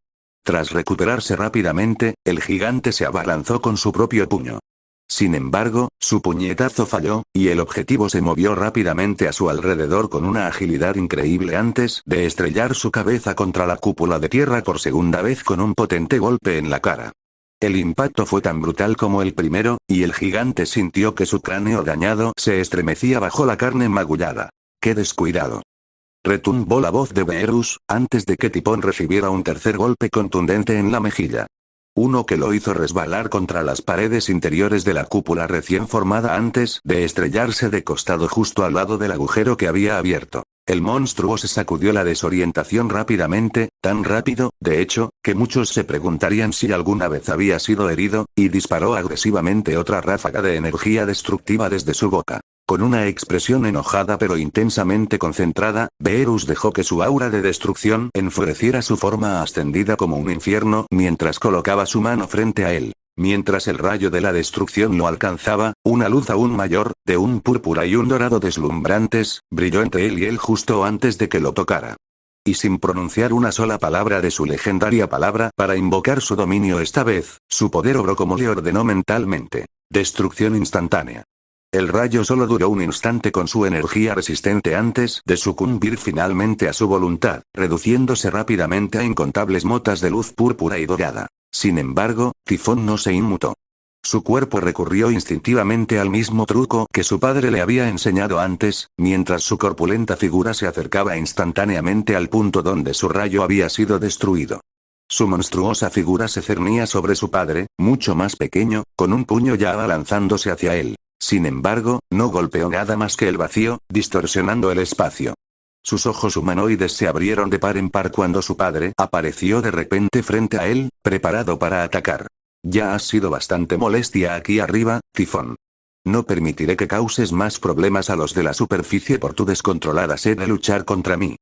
Tras recuperarse rápidamente, el gigante se abalanzó con su propio puño. Sin embargo, su puñetazo falló, y el objetivo se movió rápidamente a su alrededor con una agilidad increíble antes de estrellar su cabeza contra la cúpula de tierra por segunda vez con un potente golpe en la cara. El impacto fue tan brutal como el primero, y el gigante sintió que su cráneo dañado se estremecía bajo la carne magullada. ¡Qué descuidado! Retumbó la voz de Beerus, antes de que Tifón recibiera un tercer golpe contundente en la mejilla. Uno que lo hizo resbalar contra las paredes interiores de la cúpula recién formada antes de estrellarse de costado justo al lado del agujero que había abierto. El monstruo se sacudió la desorientación rápidamente, tan rápido, de hecho, que muchos se preguntarían si alguna vez había sido herido, y disparó agresivamente otra ráfaga de energía destructiva desde su boca. Con una expresión enojada pero intensamente concentrada, Beerus dejó que su aura de destrucción enfureciera su forma ascendida como un infierno mientras colocaba su mano frente a él. Mientras el rayo de la destrucción lo alcanzaba, una luz aún mayor, de un púrpura y un dorado deslumbrantes, brilló entre él y él justo antes de que lo tocara. Y sin pronunciar una sola palabra de su legendaria palabra para invocar su dominio esta vez, su poder obró como le ordenó mentalmente. Destrucción instantánea. El rayo solo duró un instante con su energía resistente antes de sucumbir finalmente a su voluntad, reduciéndose rápidamente a incontables motas de luz púrpura y dorada. Sin embargo, Tifón no se inmutó. Su cuerpo recurrió instintivamente al mismo truco que su padre le había enseñado antes, mientras su corpulenta figura se acercaba instantáneamente al punto donde su rayo había sido destruido. Su monstruosa figura se cernía sobre su padre, mucho más pequeño, con un puño ya abalanzándose hacia él. Sin embargo, no golpeó nada más que el vacío, distorsionando el espacio. Sus ojos humanoides se abrieron de par en par cuando su padre apareció de repente frente a él, preparado para atacar. Ya has sido bastante molestia aquí arriba, Tifón. No permitiré que causes más problemas a los de la superficie por tu descontrolada sed de luchar contra mí.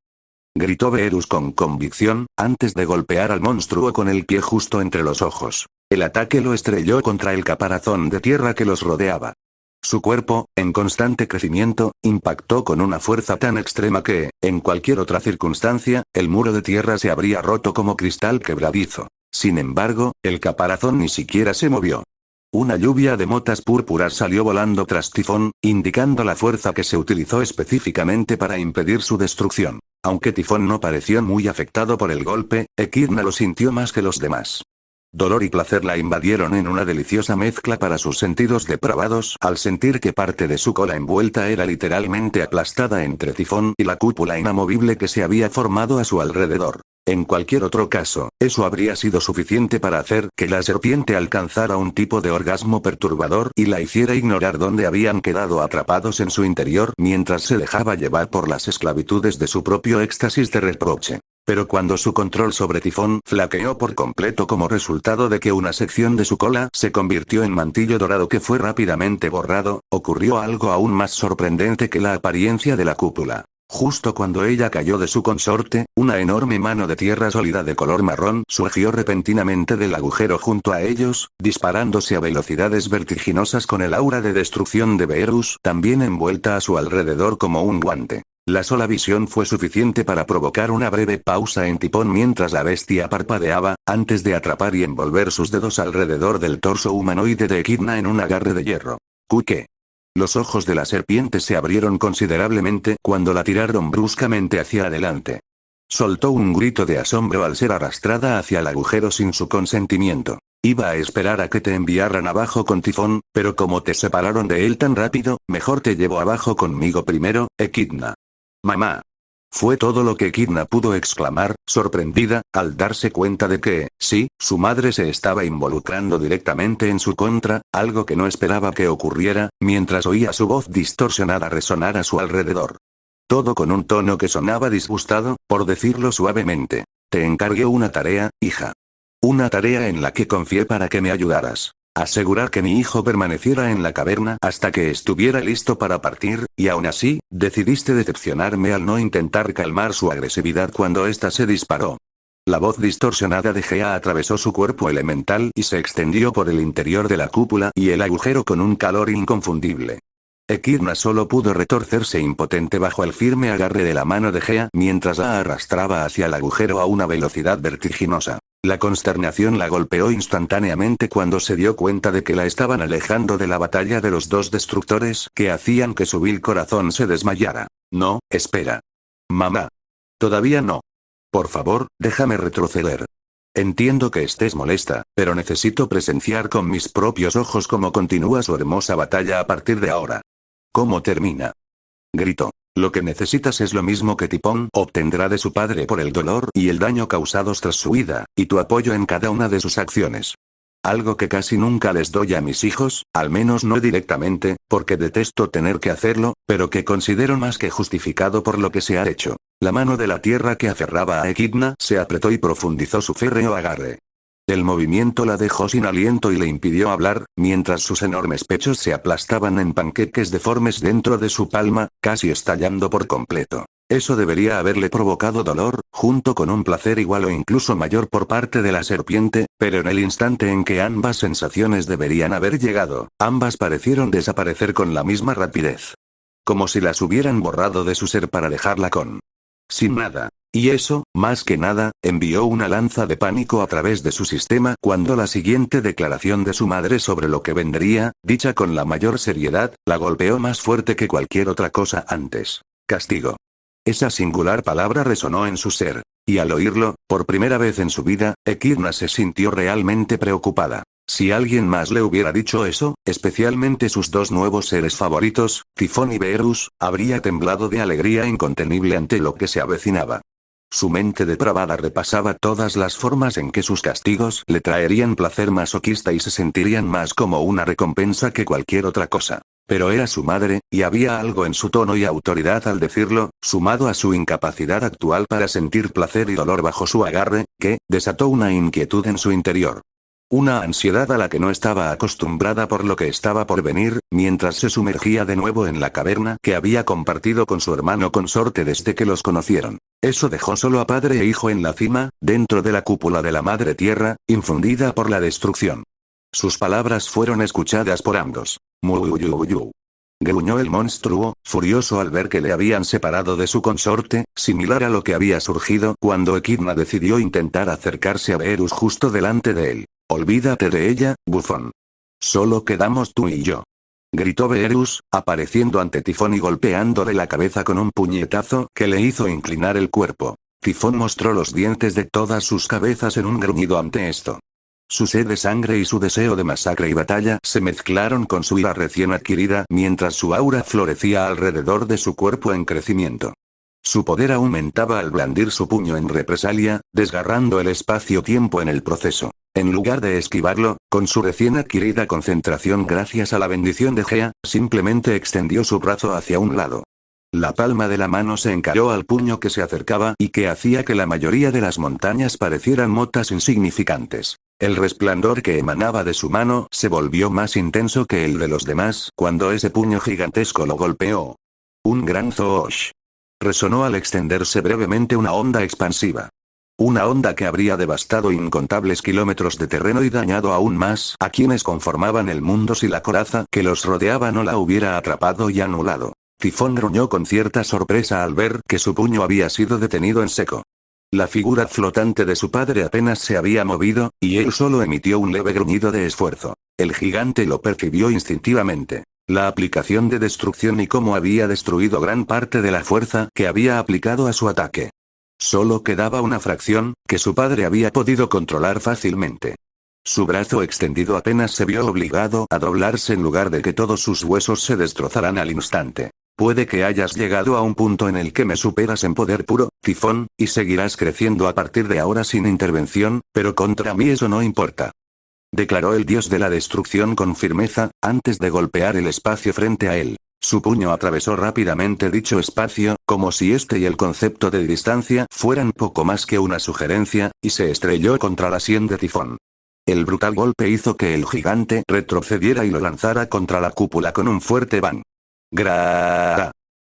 Gritó Beerus con convicción, antes de golpear al monstruo con el pie justo entre los ojos. El ataque lo estrelló contra el caparazón de tierra que los rodeaba. Su cuerpo, en constante crecimiento, impactó con una fuerza tan extrema que, en cualquier otra circunstancia, el muro de tierra se habría roto como cristal quebradizo. Sin embargo, el caparazón ni siquiera se movió. Una lluvia de motas púrpuras salió volando tras Tifón, indicando la fuerza que se utilizó específicamente para impedir su destrucción. Aunque Tifón no pareció muy afectado por el golpe, Echidna lo sintió más que los demás. Dolor y placer la invadieron en una deliciosa mezcla para sus sentidos depravados al sentir que parte de su cola envuelta era literalmente aplastada entre Tifón y la cúpula inamovible que se había formado a su alrededor. En cualquier otro caso, eso habría sido suficiente para hacer que la serpiente alcanzara un tipo de orgasmo perturbador y la hiciera ignorar dónde habían quedado atrapados en su interior mientras se dejaba llevar por las esclavitudes de su propio éxtasis de reproche. Pero cuando su control sobre Tifón flaqueó por completo como resultado de que una sección de su cola se convirtió en mantillo dorado que fue rápidamente borrado, ocurrió algo aún más sorprendente que la apariencia de la cúpula. Justo cuando ella cayó de su consorte, una enorme mano de tierra sólida de color marrón surgió repentinamente del agujero junto a ellos, disparándose a velocidades vertiginosas con el aura de destrucción de Beerus también envuelta a su alrededor como un guante. La sola visión fue suficiente para provocar una breve pausa en Tifón mientras la bestia parpadeaba, antes de atrapar y envolver sus dedos alrededor del torso humanoide de Echidna en un agarre de hierro. ¿Qué? Los ojos de la serpiente se abrieron considerablemente cuando la tiraron bruscamente hacia adelante. Soltó un grito de asombro al ser arrastrada hacia el agujero sin su consentimiento. Iba a esperar a que te enviaran abajo con Tifón, pero como te separaron de él tan rápido, mejor te llevo abajo conmigo primero, Echidna. Mamá. Fue todo lo que Echidna pudo exclamar, sorprendida, al darse cuenta de que, sí, su madre se estaba involucrando directamente en su contra, algo que no esperaba que ocurriera, mientras oía su voz distorsionada resonar a su alrededor. Todo con un tono que sonaba disgustado, por decirlo suavemente. Te encargué una tarea, hija. Una tarea en la que confié para que me ayudaras. Asegurar que mi hijo permaneciera en la caverna hasta que estuviera listo para partir, y aún así, decidiste decepcionarme al no intentar calmar su agresividad cuando ésta se disparó. La voz distorsionada de Gea atravesó su cuerpo elemental y se extendió por el interior de la cúpula y el agujero con un calor inconfundible. Echidna solo pudo retorcerse impotente bajo el firme agarre de la mano de Gea mientras la arrastraba hacia el agujero a una velocidad vertiginosa. La consternación la golpeó instantáneamente cuando se dio cuenta de que la estaban alejando de la batalla de los dos destructores que hacían que su vil corazón se desmayara. No, espera. Mamá. Todavía no. Por favor, déjame retroceder. Entiendo que estés molesta, pero necesito presenciar con mis propios ojos cómo continúa su hermosa batalla a partir de ahora. ¿Cómo termina? Gritó. Lo que necesitas es lo mismo que Tifón obtendrá de su padre por el dolor y el daño causados tras su huida, y tu apoyo en cada una de sus acciones. Algo que casi nunca les doy a mis hijos, al menos no directamente, porque detesto tener que hacerlo, pero que considero más que justificado por lo que se ha hecho. La mano de la tierra que aferraba a Echidna se apretó y profundizó su férreo agarre. El movimiento la dejó sin aliento y le impidió hablar, mientras sus enormes pechos se aplastaban en panqueques deformes dentro de su palma, casi estallando por completo. Eso debería haberle provocado dolor, junto con un placer igual o incluso mayor por parte de la serpiente, pero en el instante en que ambas sensaciones deberían haber llegado, ambas parecieron desaparecer con la misma rapidez. Como si las hubieran borrado de su ser para dejarla sin nada. Y eso, más que nada, envió una lanza de pánico a través de su sistema cuando la siguiente declaración de su madre sobre lo que vendría, dicha con la mayor seriedad, la golpeó más fuerte que cualquier otra cosa antes. Castigo. Esa singular palabra resonó en su ser. Y al oírlo, por primera vez en su vida, Equidna se sintió realmente preocupada. Si alguien más le hubiera dicho eso, especialmente sus dos nuevos seres favoritos, Tifón y Beerus, habría temblado de alegría incontenible ante lo que se avecinaba. Su mente depravada repasaba todas las formas en que sus castigos le traerían placer masoquista y se sentirían más como una recompensa que cualquier otra cosa. Pero era su madre, y había algo en su tono y autoridad al decirlo, sumado a su incapacidad actual para sentir placer y dolor bajo su agarre, que desató una inquietud en su interior. Una ansiedad a la que no estaba acostumbrada por lo que estaba por venir, mientras se sumergía de nuevo en la caverna que había compartido con su hermano consorte desde que los conocieron. Eso dejó solo a padre e hijo en la cima, dentro de la cúpula de la Madre Tierra, infundida por la destrucción. Sus palabras fueron escuchadas por ambos. Muyuyuyu. Gruñó el monstruo, furioso al ver que le habían separado de su consorte, similar a lo que había surgido cuando Equidna decidió intentar acercarse a Beerus justo delante de él. Olvídate de ella, bufón. Solo quedamos tú y yo. Gritó Beerus, apareciendo ante Tifón y golpeándole la cabeza con un puñetazo que le hizo inclinar el cuerpo. Tifón mostró los dientes de todas sus cabezas en un gruñido ante esto. Su sed de sangre y su deseo de masacre y batalla se mezclaron con su ira recién adquirida mientras su aura florecía alrededor de su cuerpo en crecimiento. Su poder aumentaba al blandir su puño en represalia, desgarrando el espacio-tiempo en el proceso. En lugar de esquivarlo, con su recién adquirida concentración gracias a la bendición de Gea, simplemente extendió su brazo hacia un lado. La palma de la mano se encaró al puño que se acercaba y que hacía que la mayoría de las montañas parecieran motas insignificantes. El resplandor que emanaba de su mano se volvió más intenso que el de los demás cuando ese puño gigantesco lo golpeó. Un gran zoosh. Resonó al extenderse brevemente una onda expansiva. Una onda que habría devastado incontables kilómetros de terreno y dañado aún más a quienes conformaban el mundo si la coraza que los rodeaba no la hubiera atrapado y anulado. Tifón gruñó con cierta sorpresa al ver que su puño había sido detenido en seco. La figura flotante de su padre apenas se había movido, y él solo emitió un leve gruñido de esfuerzo. El gigante lo percibió instintivamente. La aplicación de destrucción y cómo había destruido gran parte de la fuerza que había aplicado a su ataque. Solo quedaba una fracción, que su padre había podido controlar fácilmente. Su brazo extendido apenas se vio obligado a doblarse en lugar de que todos sus huesos se destrozaran al instante. Puede que hayas llegado a un punto en el que me superas en poder puro, Tifón, y seguirás creciendo a partir de ahora sin intervención, pero contra mí eso no importa. Declaró el dios de la destrucción con firmeza, antes de golpear el espacio frente a él. Su puño atravesó rápidamente dicho espacio, como si este y el concepto de distancia fueran poco más que una sugerencia, y se estrelló contra la sien de Tifón. El brutal golpe hizo que el gigante retrocediera y lo lanzara contra la cúpula con un fuerte bang. ¡Gra!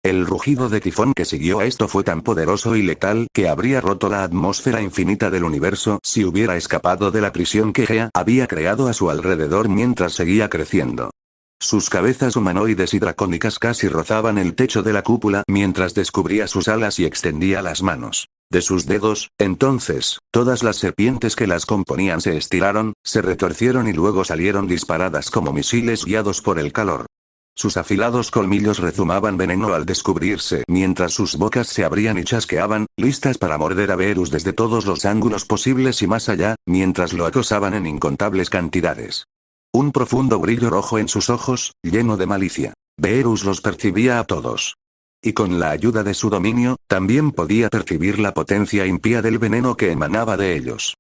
El rugido de Tifón que siguió a esto fue tan poderoso y letal que habría roto la atmósfera infinita del universo si hubiera escapado de la prisión que Gea había creado a su alrededor mientras seguía creciendo. Sus cabezas humanoides y dracónicas casi rozaban el techo de la cúpula mientras descubría sus alas y extendía las manos. De sus dedos, entonces, todas las serpientes que las componían se estiraron, se retorcieron y luego salieron disparadas como misiles guiados por el calor. Sus afilados colmillos rezumaban veneno al descubrirse mientras sus bocas se abrían y chasqueaban, listas para morder a Beerus desde todos los ángulos posibles y más allá, mientras lo acosaban en incontables cantidades. Un profundo brillo rojo en sus ojos, lleno de malicia. Beerus los percibía a todos. Y con la ayuda de su dominio, también podía percibir la potencia impía del veneno que emanaba de ellos.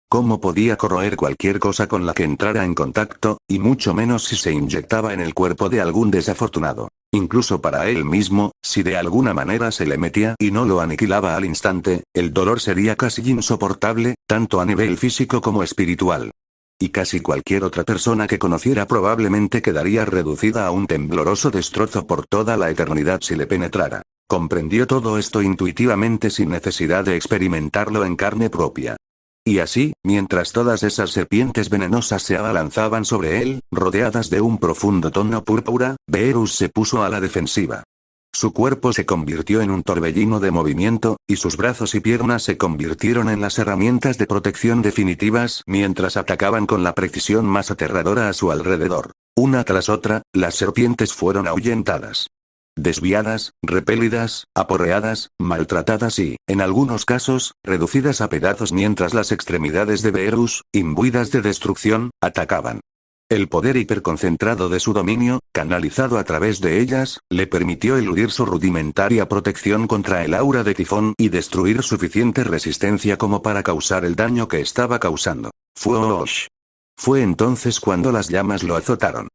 ¿Cómo podía corroer cualquier cosa con la que entrara en contacto, y mucho menos si se inyectaba en el cuerpo de algún desafortunado? Incluso para él mismo, si de alguna manera se le metía y no lo aniquilaba al instante, el dolor sería casi insoportable, tanto a nivel físico como espiritual. Y casi cualquier otra persona que conociera probablemente quedaría reducida a un tembloroso destrozo por toda la eternidad si le penetrara. Comprendió todo esto intuitivamente sin necesidad de experimentarlo en carne propia. Y así, mientras todas esas serpientes venenosas se abalanzaban sobre él, rodeadas de un profundo tono púrpura, Beerus se puso a la defensiva. Su cuerpo se convirtió en un torbellino de movimiento, y sus brazos y piernas se convirtieron en las herramientas de protección definitivas mientras atacaban con la precisión más aterradora a su alrededor. Una tras otra, las serpientes fueron ahuyentadas. Desviadas, repelidas, aporreadas, maltratadas y, en algunos casos, reducidas a pedazos mientras las extremidades de Beerus, imbuidas de destrucción, atacaban. El poder hiperconcentrado de su dominio, canalizado a través de ellas, le permitió eludir su rudimentaria protección contra el aura de tifón y destruir suficiente resistencia como para causar el daño que estaba causando. Fue entonces cuando las llamas lo azotaron.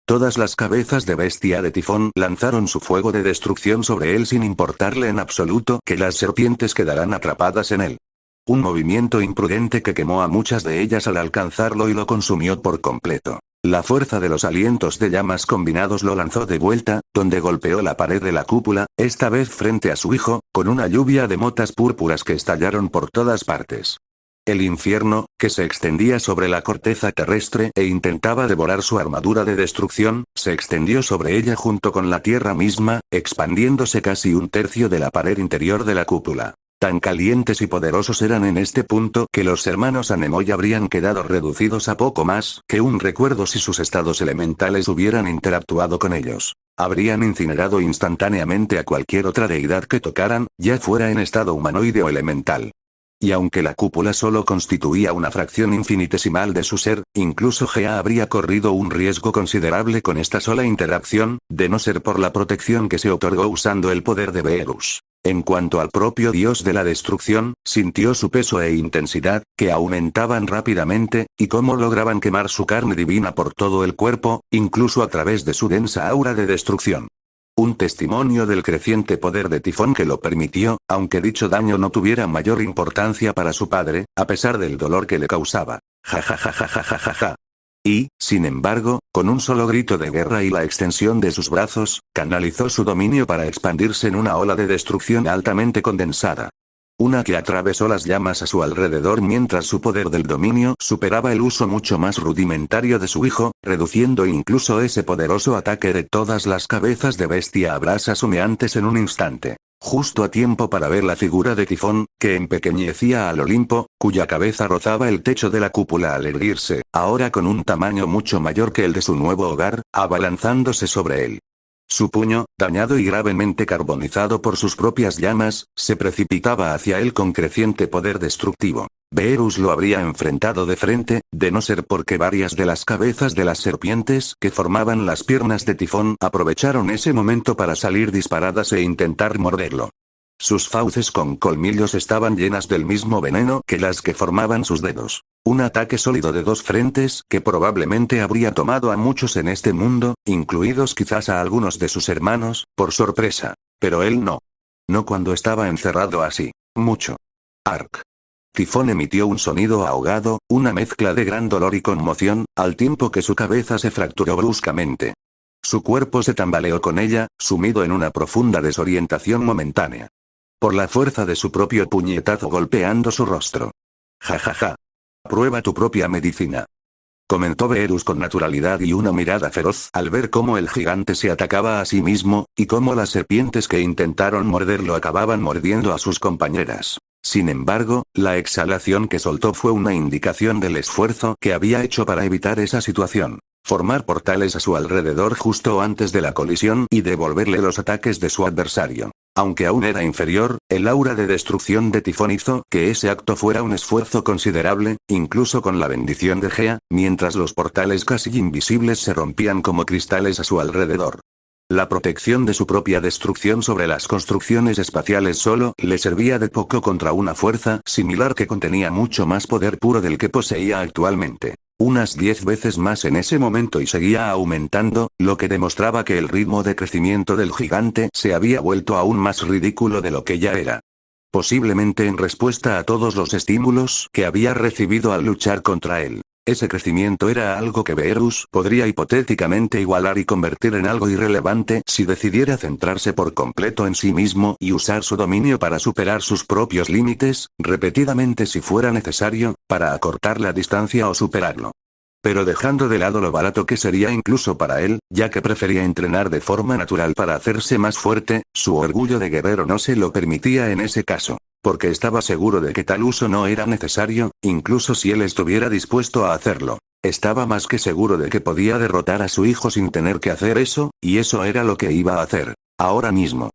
Todas las cabezas de bestia de tifón lanzaron su fuego de destrucción sobre él sin importarle en absoluto que las serpientes quedaran atrapadas en él. Un movimiento imprudente que quemó a muchas de ellas al alcanzarlo y lo consumió por completo. La fuerza de los alientos de llamas combinados lo lanzó de vuelta, donde golpeó la pared de la cúpula, esta vez frente a su hijo, con una lluvia de motas púrpuras que estallaron por todas partes. El infierno, que se extendía sobre la corteza terrestre e intentaba devorar su armadura de destrucción, se extendió sobre ella junto con la tierra misma, expandiéndose casi un tercio de la pared interior de la cúpula. Tan calientes y poderosos eran en este punto que los hermanos Anemoy habrían quedado reducidos a poco más que un recuerdo si sus estados elementales hubieran interactuado con ellos. Habrían incinerado instantáneamente a cualquier otra deidad que tocaran, ya fuera en estado humanoide o elemental. Y aunque la cúpula solo constituía una fracción infinitesimal de su ser, incluso Gea habría corrido un riesgo considerable con esta sola interacción, de no ser por la protección que se otorgó usando el poder de Beerus. En cuanto al propio dios de la destrucción, sintió su peso e intensidad, que aumentaban rápidamente, y cómo lograban quemar su carne divina por todo el cuerpo, incluso a través de su densa aura de destrucción. Un testimonio del creciente poder de tifón que lo permitió, aunque dicho daño no tuviera mayor importancia para su padre, a pesar del dolor que le causaba. Ja. Y, sin embargo, con un solo grito de guerra y la extensión de sus brazos, canalizó su dominio para expandirse en una ola de destrucción altamente condensada. Una que atravesó las llamas a su alrededor mientras su poder del dominio superaba el uso mucho más rudimentario de su hijo, reduciendo incluso ese poderoso ataque de todas las cabezas de bestia a brasas humeantes en un instante. Justo a tiempo para ver la figura de Tifón, que empequeñecía al Olimpo, cuya cabeza rozaba el techo de la cúpula al erguirse, ahora con un tamaño mucho mayor que el de su nuevo hogar, abalanzándose sobre él. Su puño, dañado y gravemente carbonizado por sus propias llamas, se precipitaba hacia él con creciente poder destructivo. Beerus lo habría enfrentado de frente, de no ser porque varias de las cabezas de las serpientes que formaban las piernas de Tifón aprovecharon ese momento para salir disparadas e intentar morderlo. Sus fauces con colmillos estaban llenas del mismo veneno que las que formaban sus dedos. Un ataque sólido de dos frentes que probablemente habría tomado a muchos en este mundo, incluidos quizás a algunos de sus hermanos, por sorpresa. Pero él no. No cuando estaba encerrado así. Mucho. Ark. Tifón emitió un sonido ahogado, una mezcla de gran dolor y conmoción, al tiempo que su cabeza se fracturó bruscamente. Su cuerpo se tambaleó con ella, sumido en una profunda desorientación momentánea. Por la fuerza de su propio puñetazo golpeando su rostro. Ja. Prueba tu propia medicina. Comentó Beerus con naturalidad y una mirada feroz al ver cómo el gigante se atacaba a sí mismo, y cómo las serpientes que intentaron morderlo acababan mordiendo a sus compañeras. Sin embargo, la exhalación que soltó fue una indicación del esfuerzo que había hecho para evitar esa situación. Formar portales a su alrededor justo antes de la colisión y devolverle los ataques de su adversario. Aunque aún era inferior, el aura de destrucción de Tifón hizo que ese acto fuera un esfuerzo considerable, incluso con la bendición de Gea, mientras los portales casi invisibles se rompían como cristales a su alrededor. La protección de su propia destrucción sobre las construcciones espaciales solo le servía de poco contra una fuerza similar que contenía mucho más poder puro del que poseía actualmente. Unas 10 veces más en ese momento y seguía aumentando, lo que demostraba que el ritmo de crecimiento del gigante se había vuelto aún más ridículo de lo que ya era. Posiblemente en respuesta a todos los estímulos que había recibido al luchar contra él. Ese crecimiento era algo que Beerus podría hipotéticamente igualar y convertir en algo irrelevante si decidiera centrarse por completo en sí mismo y usar su dominio para superar sus propios límites, repetidamente si fuera necesario, para acortar la distancia o superarlo. Pero dejando de lado lo barato que sería incluso para él, ya que prefería entrenar de forma natural para hacerse más fuerte, su orgullo de guerrero no se lo permitía en ese caso. Porque estaba seguro de que tal uso no era necesario, incluso si él estuviera dispuesto a hacerlo. Estaba más que seguro de que podía derrotar a su hijo sin tener que hacer eso, y eso era lo que iba a hacer. Ahora mismo.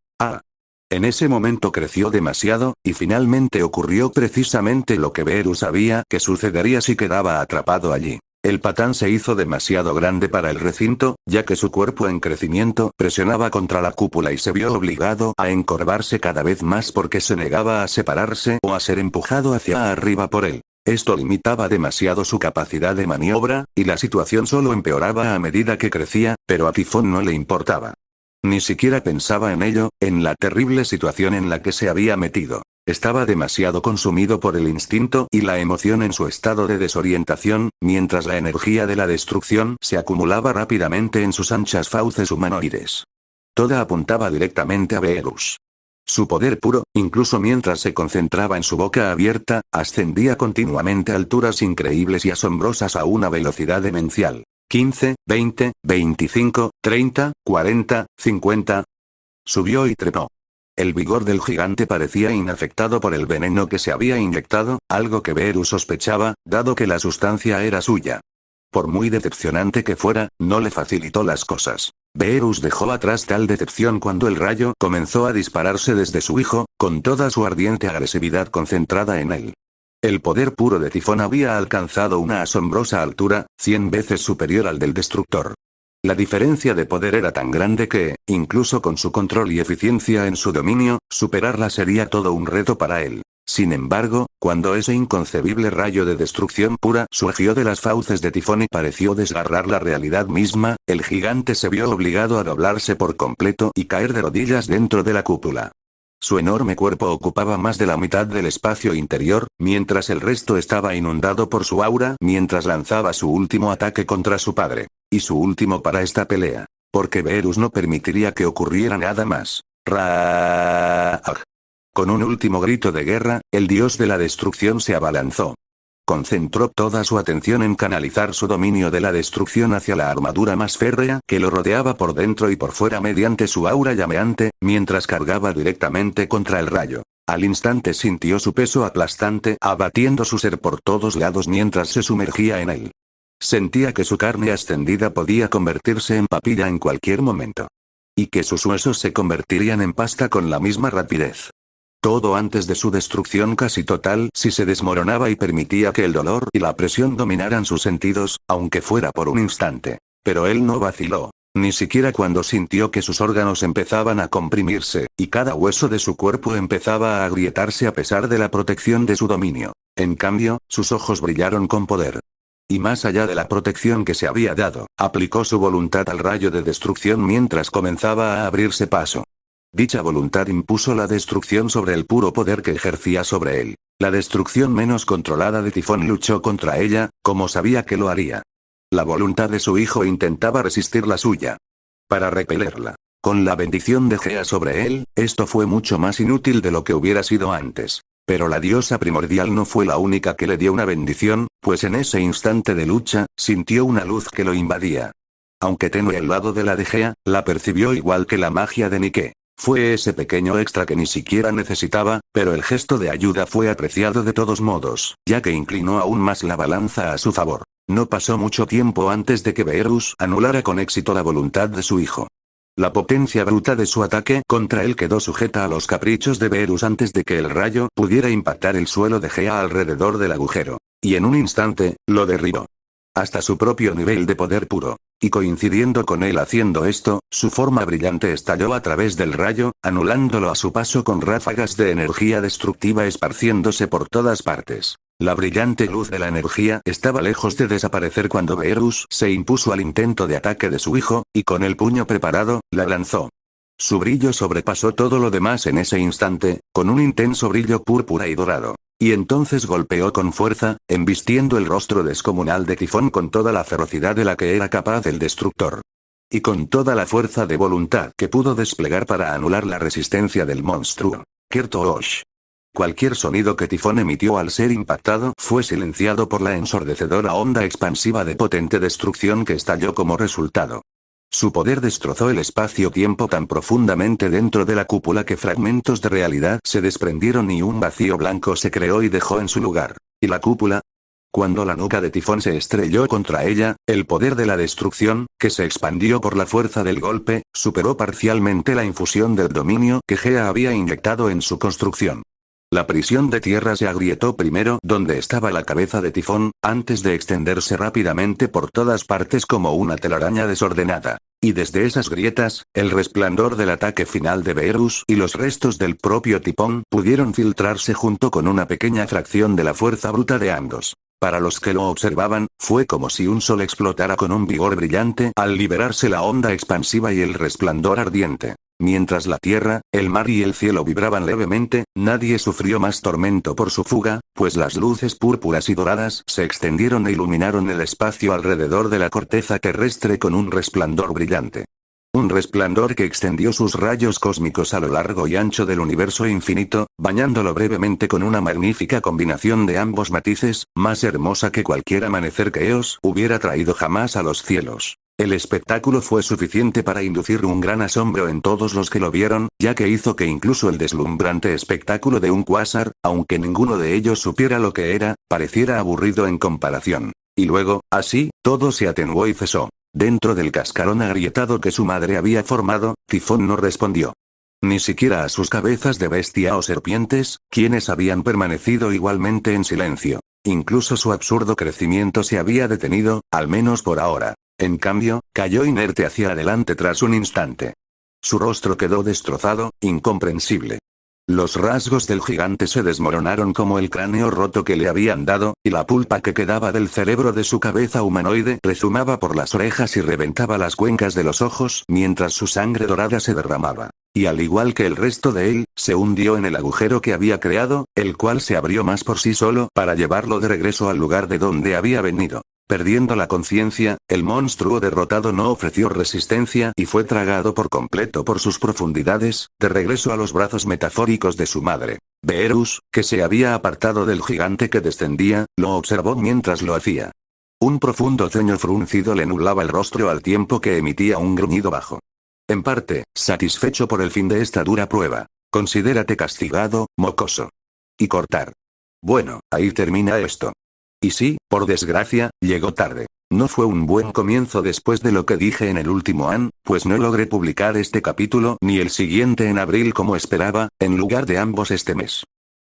En ese momento creció demasiado, y finalmente ocurrió precisamente lo que Beru sabía que sucedería si quedaba atrapado allí. El patán se hizo demasiado grande para el recinto, ya que su cuerpo en crecimiento presionaba contra la cúpula y se vio obligado a encorvarse cada vez más porque se negaba a separarse o a ser empujado hacia arriba por él. Esto limitaba demasiado su capacidad de maniobra, y la situación solo empeoraba a medida que crecía, pero a Tifón no le importaba. Ni siquiera pensaba en ello, en la terrible situación en la que se había metido. Estaba demasiado consumido por el instinto y la emoción en su estado de desorientación, mientras la energía de la destrucción se acumulaba rápidamente en sus anchas fauces humanoides. Toda apuntaba directamente a Beerus. Su poder puro, incluso mientras se concentraba en su boca abierta, ascendía continuamente a alturas increíbles y asombrosas a una velocidad demencial. 15, 20, 25, 30, 40, 50. Subió y trepó. El vigor del gigante parecía inafectado por el veneno que se había inyectado, algo que Beru sospechaba, dado que la sustancia era suya. Por muy decepcionante que fuera, no le facilitó las cosas. Beerus dejó atrás tal decepción cuando el rayo comenzó a dispararse desde su hijo, con toda su ardiente agresividad concentrada en él. El poder puro de Tifón había alcanzado una asombrosa altura, 100 veces superior al del destructor. La diferencia de poder era tan grande que, incluso con su control y eficiencia en su dominio, superarla sería todo un reto para él. Sin embargo, cuando ese inconcebible rayo de destrucción pura surgió de las fauces de Tifón y pareció desgarrar la realidad misma, el gigante se vio obligado a doblarse por completo y caer de rodillas dentro de la cúpula. Su enorme cuerpo ocupaba más de la mitad del espacio interior, mientras el resto estaba inundado por su aura mientras lanzaba su último ataque contra su padre. Y su último para esta pelea. Porque Beerus no permitiría que ocurriera nada más. Raaj. Con un último grito de guerra, el dios de la destrucción se abalanzó. Concentró toda su atención en canalizar su dominio de la destrucción hacia la armadura más férrea que lo rodeaba por dentro y por fuera mediante su aura llameante, mientras cargaba directamente contra el rayo. Al instante sintió su peso aplastante abatiendo su ser por todos lados mientras se sumergía en él. Sentía que su carne ascendida podía convertirse en papilla en cualquier momento. Y que sus huesos se convertirían en pasta con la misma rapidez. Todo antes de su destrucción casi total si se desmoronaba y permitía que el dolor y la presión dominaran sus sentidos, aunque fuera por un instante. Pero él no vaciló. Ni siquiera cuando sintió que sus órganos empezaban a comprimirse, y cada hueso de su cuerpo empezaba a agrietarse a pesar de la protección de su dominio. En cambio, sus ojos brillaron con poder. Y más allá de la protección que se había dado, aplicó su voluntad al rayo de destrucción mientras comenzaba a abrirse paso. Dicha voluntad impuso la destrucción sobre el puro poder que ejercía sobre él. La destrucción menos controlada de Tifón luchó contra ella, como sabía que lo haría. La voluntad de su hijo intentaba resistir la suya. Para repelerla. Con la bendición de Gea sobre él, esto fue mucho más inútil de lo que hubiera sido antes. Pero la diosa primordial no fue la única que le dio una bendición, pues en ese instante de lucha, sintió una luz que lo invadía. Aunque tenue al lado de la de Gea, la percibió igual que la magia de Nike. Fue ese pequeño extra que ni siquiera necesitaba, pero el gesto de ayuda fue apreciado de todos modos, ya que inclinó aún más la balanza a su favor. No pasó mucho tiempo antes de que Beerus anulara con éxito la voluntad de su hijo. La potencia bruta de su ataque contra él quedó sujeta a los caprichos de Beerus antes de que el rayo pudiera impactar el suelo de Gea alrededor del agujero. Y en un instante, lo derribó. Hasta su propio nivel de poder puro. Y coincidiendo con él haciendo esto, su forma brillante estalló a través del rayo, anulándolo a su paso con ráfagas de energía destructiva esparciéndose por todas partes. La brillante luz de la energía estaba lejos de desaparecer cuando Beerus se impuso al intento de ataque de su hijo, y con el puño preparado, la lanzó. Su brillo sobrepasó todo lo demás en ese instante, con un intenso brillo púrpura y dorado. Y entonces golpeó con fuerza, embistiendo el rostro descomunal de Tifón con toda la ferocidad de la que era capaz el destructor. Y con toda la fuerza de voluntad que pudo desplegar para anular la resistencia del monstruo. Kertoosh. Cualquier sonido que Tifón emitió al ser impactado fue silenciado por la ensordecedora onda expansiva de potente destrucción que estalló como resultado. Su poder destrozó el espacio-tiempo tan profundamente dentro de la cúpula que fragmentos de realidad se desprendieron y un vacío blanco se creó y dejó en su lugar. ¿Y la cúpula? Cuando la nuca de Tifón se estrelló contra ella, el poder de la destrucción, que se expandió por la fuerza del golpe, superó parcialmente la infusión del dominio que Gea había inyectado en su construcción. La prisión de tierra se agrietó primero donde estaba la cabeza de Tifón, antes de extenderse rápidamente por todas partes como una telaraña desordenada. Y desde esas grietas, el resplandor del ataque final de Beerus y los restos del propio Tifón pudieron filtrarse junto con una pequeña fracción de la fuerza bruta de ambos. Para los que lo observaban, fue como si un sol explotara con un vigor brillante al liberarse la onda expansiva y el resplandor ardiente. Mientras la tierra, el mar y el cielo vibraban levemente, nadie sufrió más tormento por su fuga, pues las luces púrpuras y doradas se extendieron e iluminaron el espacio alrededor de la corteza terrestre con un resplandor brillante. Un resplandor que extendió sus rayos cósmicos a lo largo y ancho del universo infinito, bañándolo brevemente con una magnífica combinación de ambos matices, más hermosa que cualquier amanecer que Eos hubiera traído jamás a los cielos. El espectáculo fue suficiente para inducir un gran asombro en todos los que lo vieron, ya que hizo que incluso el deslumbrante espectáculo de un cuásar, aunque ninguno de ellos supiera lo que era, pareciera aburrido en comparación. Y luego, así, todo se atenuó y cesó. Dentro del cascarón agrietado que su madre había formado, Tifón no respondió. Ni siquiera a sus cabezas de bestia o serpientes, quienes habían permanecido igualmente en silencio. Incluso su absurdo crecimiento se había detenido, al menos por ahora. En cambio, cayó inerte hacia adelante tras un instante. Su rostro quedó destrozado, incomprensible. Los rasgos del gigante se desmoronaron como el cráneo roto que le habían dado, y la pulpa que quedaba del cerebro de su cabeza humanoide rezumaba por las orejas y reventaba las cuencas de los ojos mientras su sangre dorada se derramaba. Y al igual que el resto de él, se hundió en el agujero que había creado, el cual se abrió más por sí solo para llevarlo de regreso al lugar de donde había venido. Perdiendo la conciencia, el monstruo derrotado no ofreció resistencia y fue tragado por completo por sus profundidades, de regreso a los brazos metafóricos de su madre. Beerus, que se había apartado del gigante que descendía, lo observó mientras lo hacía. Un profundo ceño fruncido le nublaba el rostro al tiempo que emitía un gruñido bajo. En parte, satisfecho por el fin de esta dura prueba. Considérate castigado, mocoso. Y cortar. Bueno, ahí termina esto. Y sí, por desgracia, llegó tarde. No fue un buen comienzo después de lo que dije en el último an, pues no logré publicar este capítulo ni el siguiente en abril como esperaba, en lugar de ambos este mes.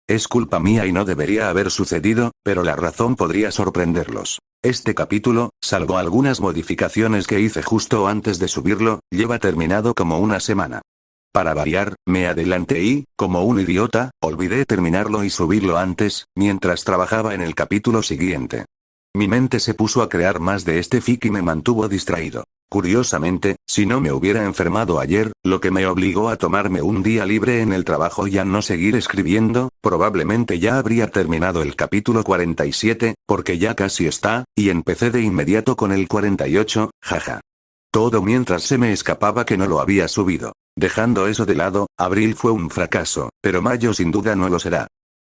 Es culpa mía y no debería haber sucedido, pero la razón podría sorprenderlos. Este capítulo, salvo algunas modificaciones que hice justo antes de subirlo, lleva terminado como una semana. Para variar, me adelanté y, como un idiota, olvidé terminarlo y subirlo antes, mientras trabajaba en el capítulo siguiente. Mi mente se puso a crear más de este fic y me mantuvo distraído. Curiosamente, si no me hubiera enfermado ayer, lo que me obligó a tomarme un día libre en el trabajo y a no seguir escribiendo, probablemente ya habría terminado el capítulo 47, porque ya casi está, y empecé de inmediato con el 48, jaja. Todo mientras se me escapaba que no lo había subido. Dejando eso de lado, abril fue un fracaso, pero mayo sin duda no lo será.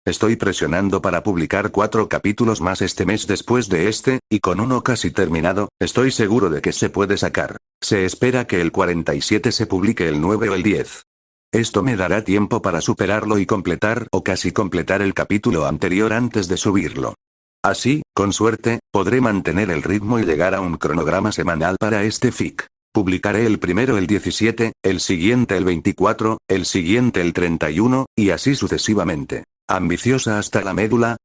Estoy presionando para publicar 4 capítulos más este mes después de este, y con uno casi terminado, estoy seguro de que se puede sacar. Se espera que el 47 se publique el 9 o el 10. Esto me dará tiempo para superarlo y completar o casi completar el capítulo anterior antes de subirlo. Así, con suerte, podré mantener el ritmo y llegar a un cronograma semanal para este fic. Publicaré el primero el 17, el siguiente el 24, el siguiente el 31, y así sucesivamente. ¿Ambiciosa hasta la médula?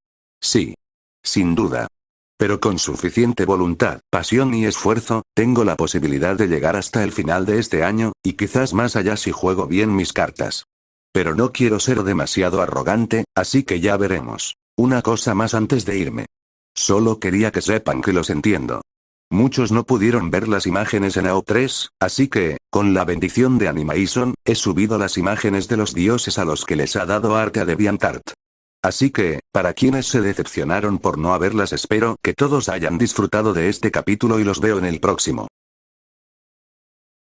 Sí. Sin duda. Pero con suficiente voluntad, pasión y esfuerzo, tengo la posibilidad de llegar hasta el final de este año, y quizás más allá si juego bien mis cartas. Pero no quiero ser demasiado arrogante, así que ya veremos. Una cosa más antes de irme. Solo quería que sepan que los entiendo. Muchos no pudieron ver las imágenes en AO3, así que, con la bendición de Animation, he subido las imágenes de los dioses a los que les ha dado arte a DeviantArt. Así que, para quienes se decepcionaron por no haberlas, espero que todos hayan disfrutado de este capítulo y los veo en el próximo.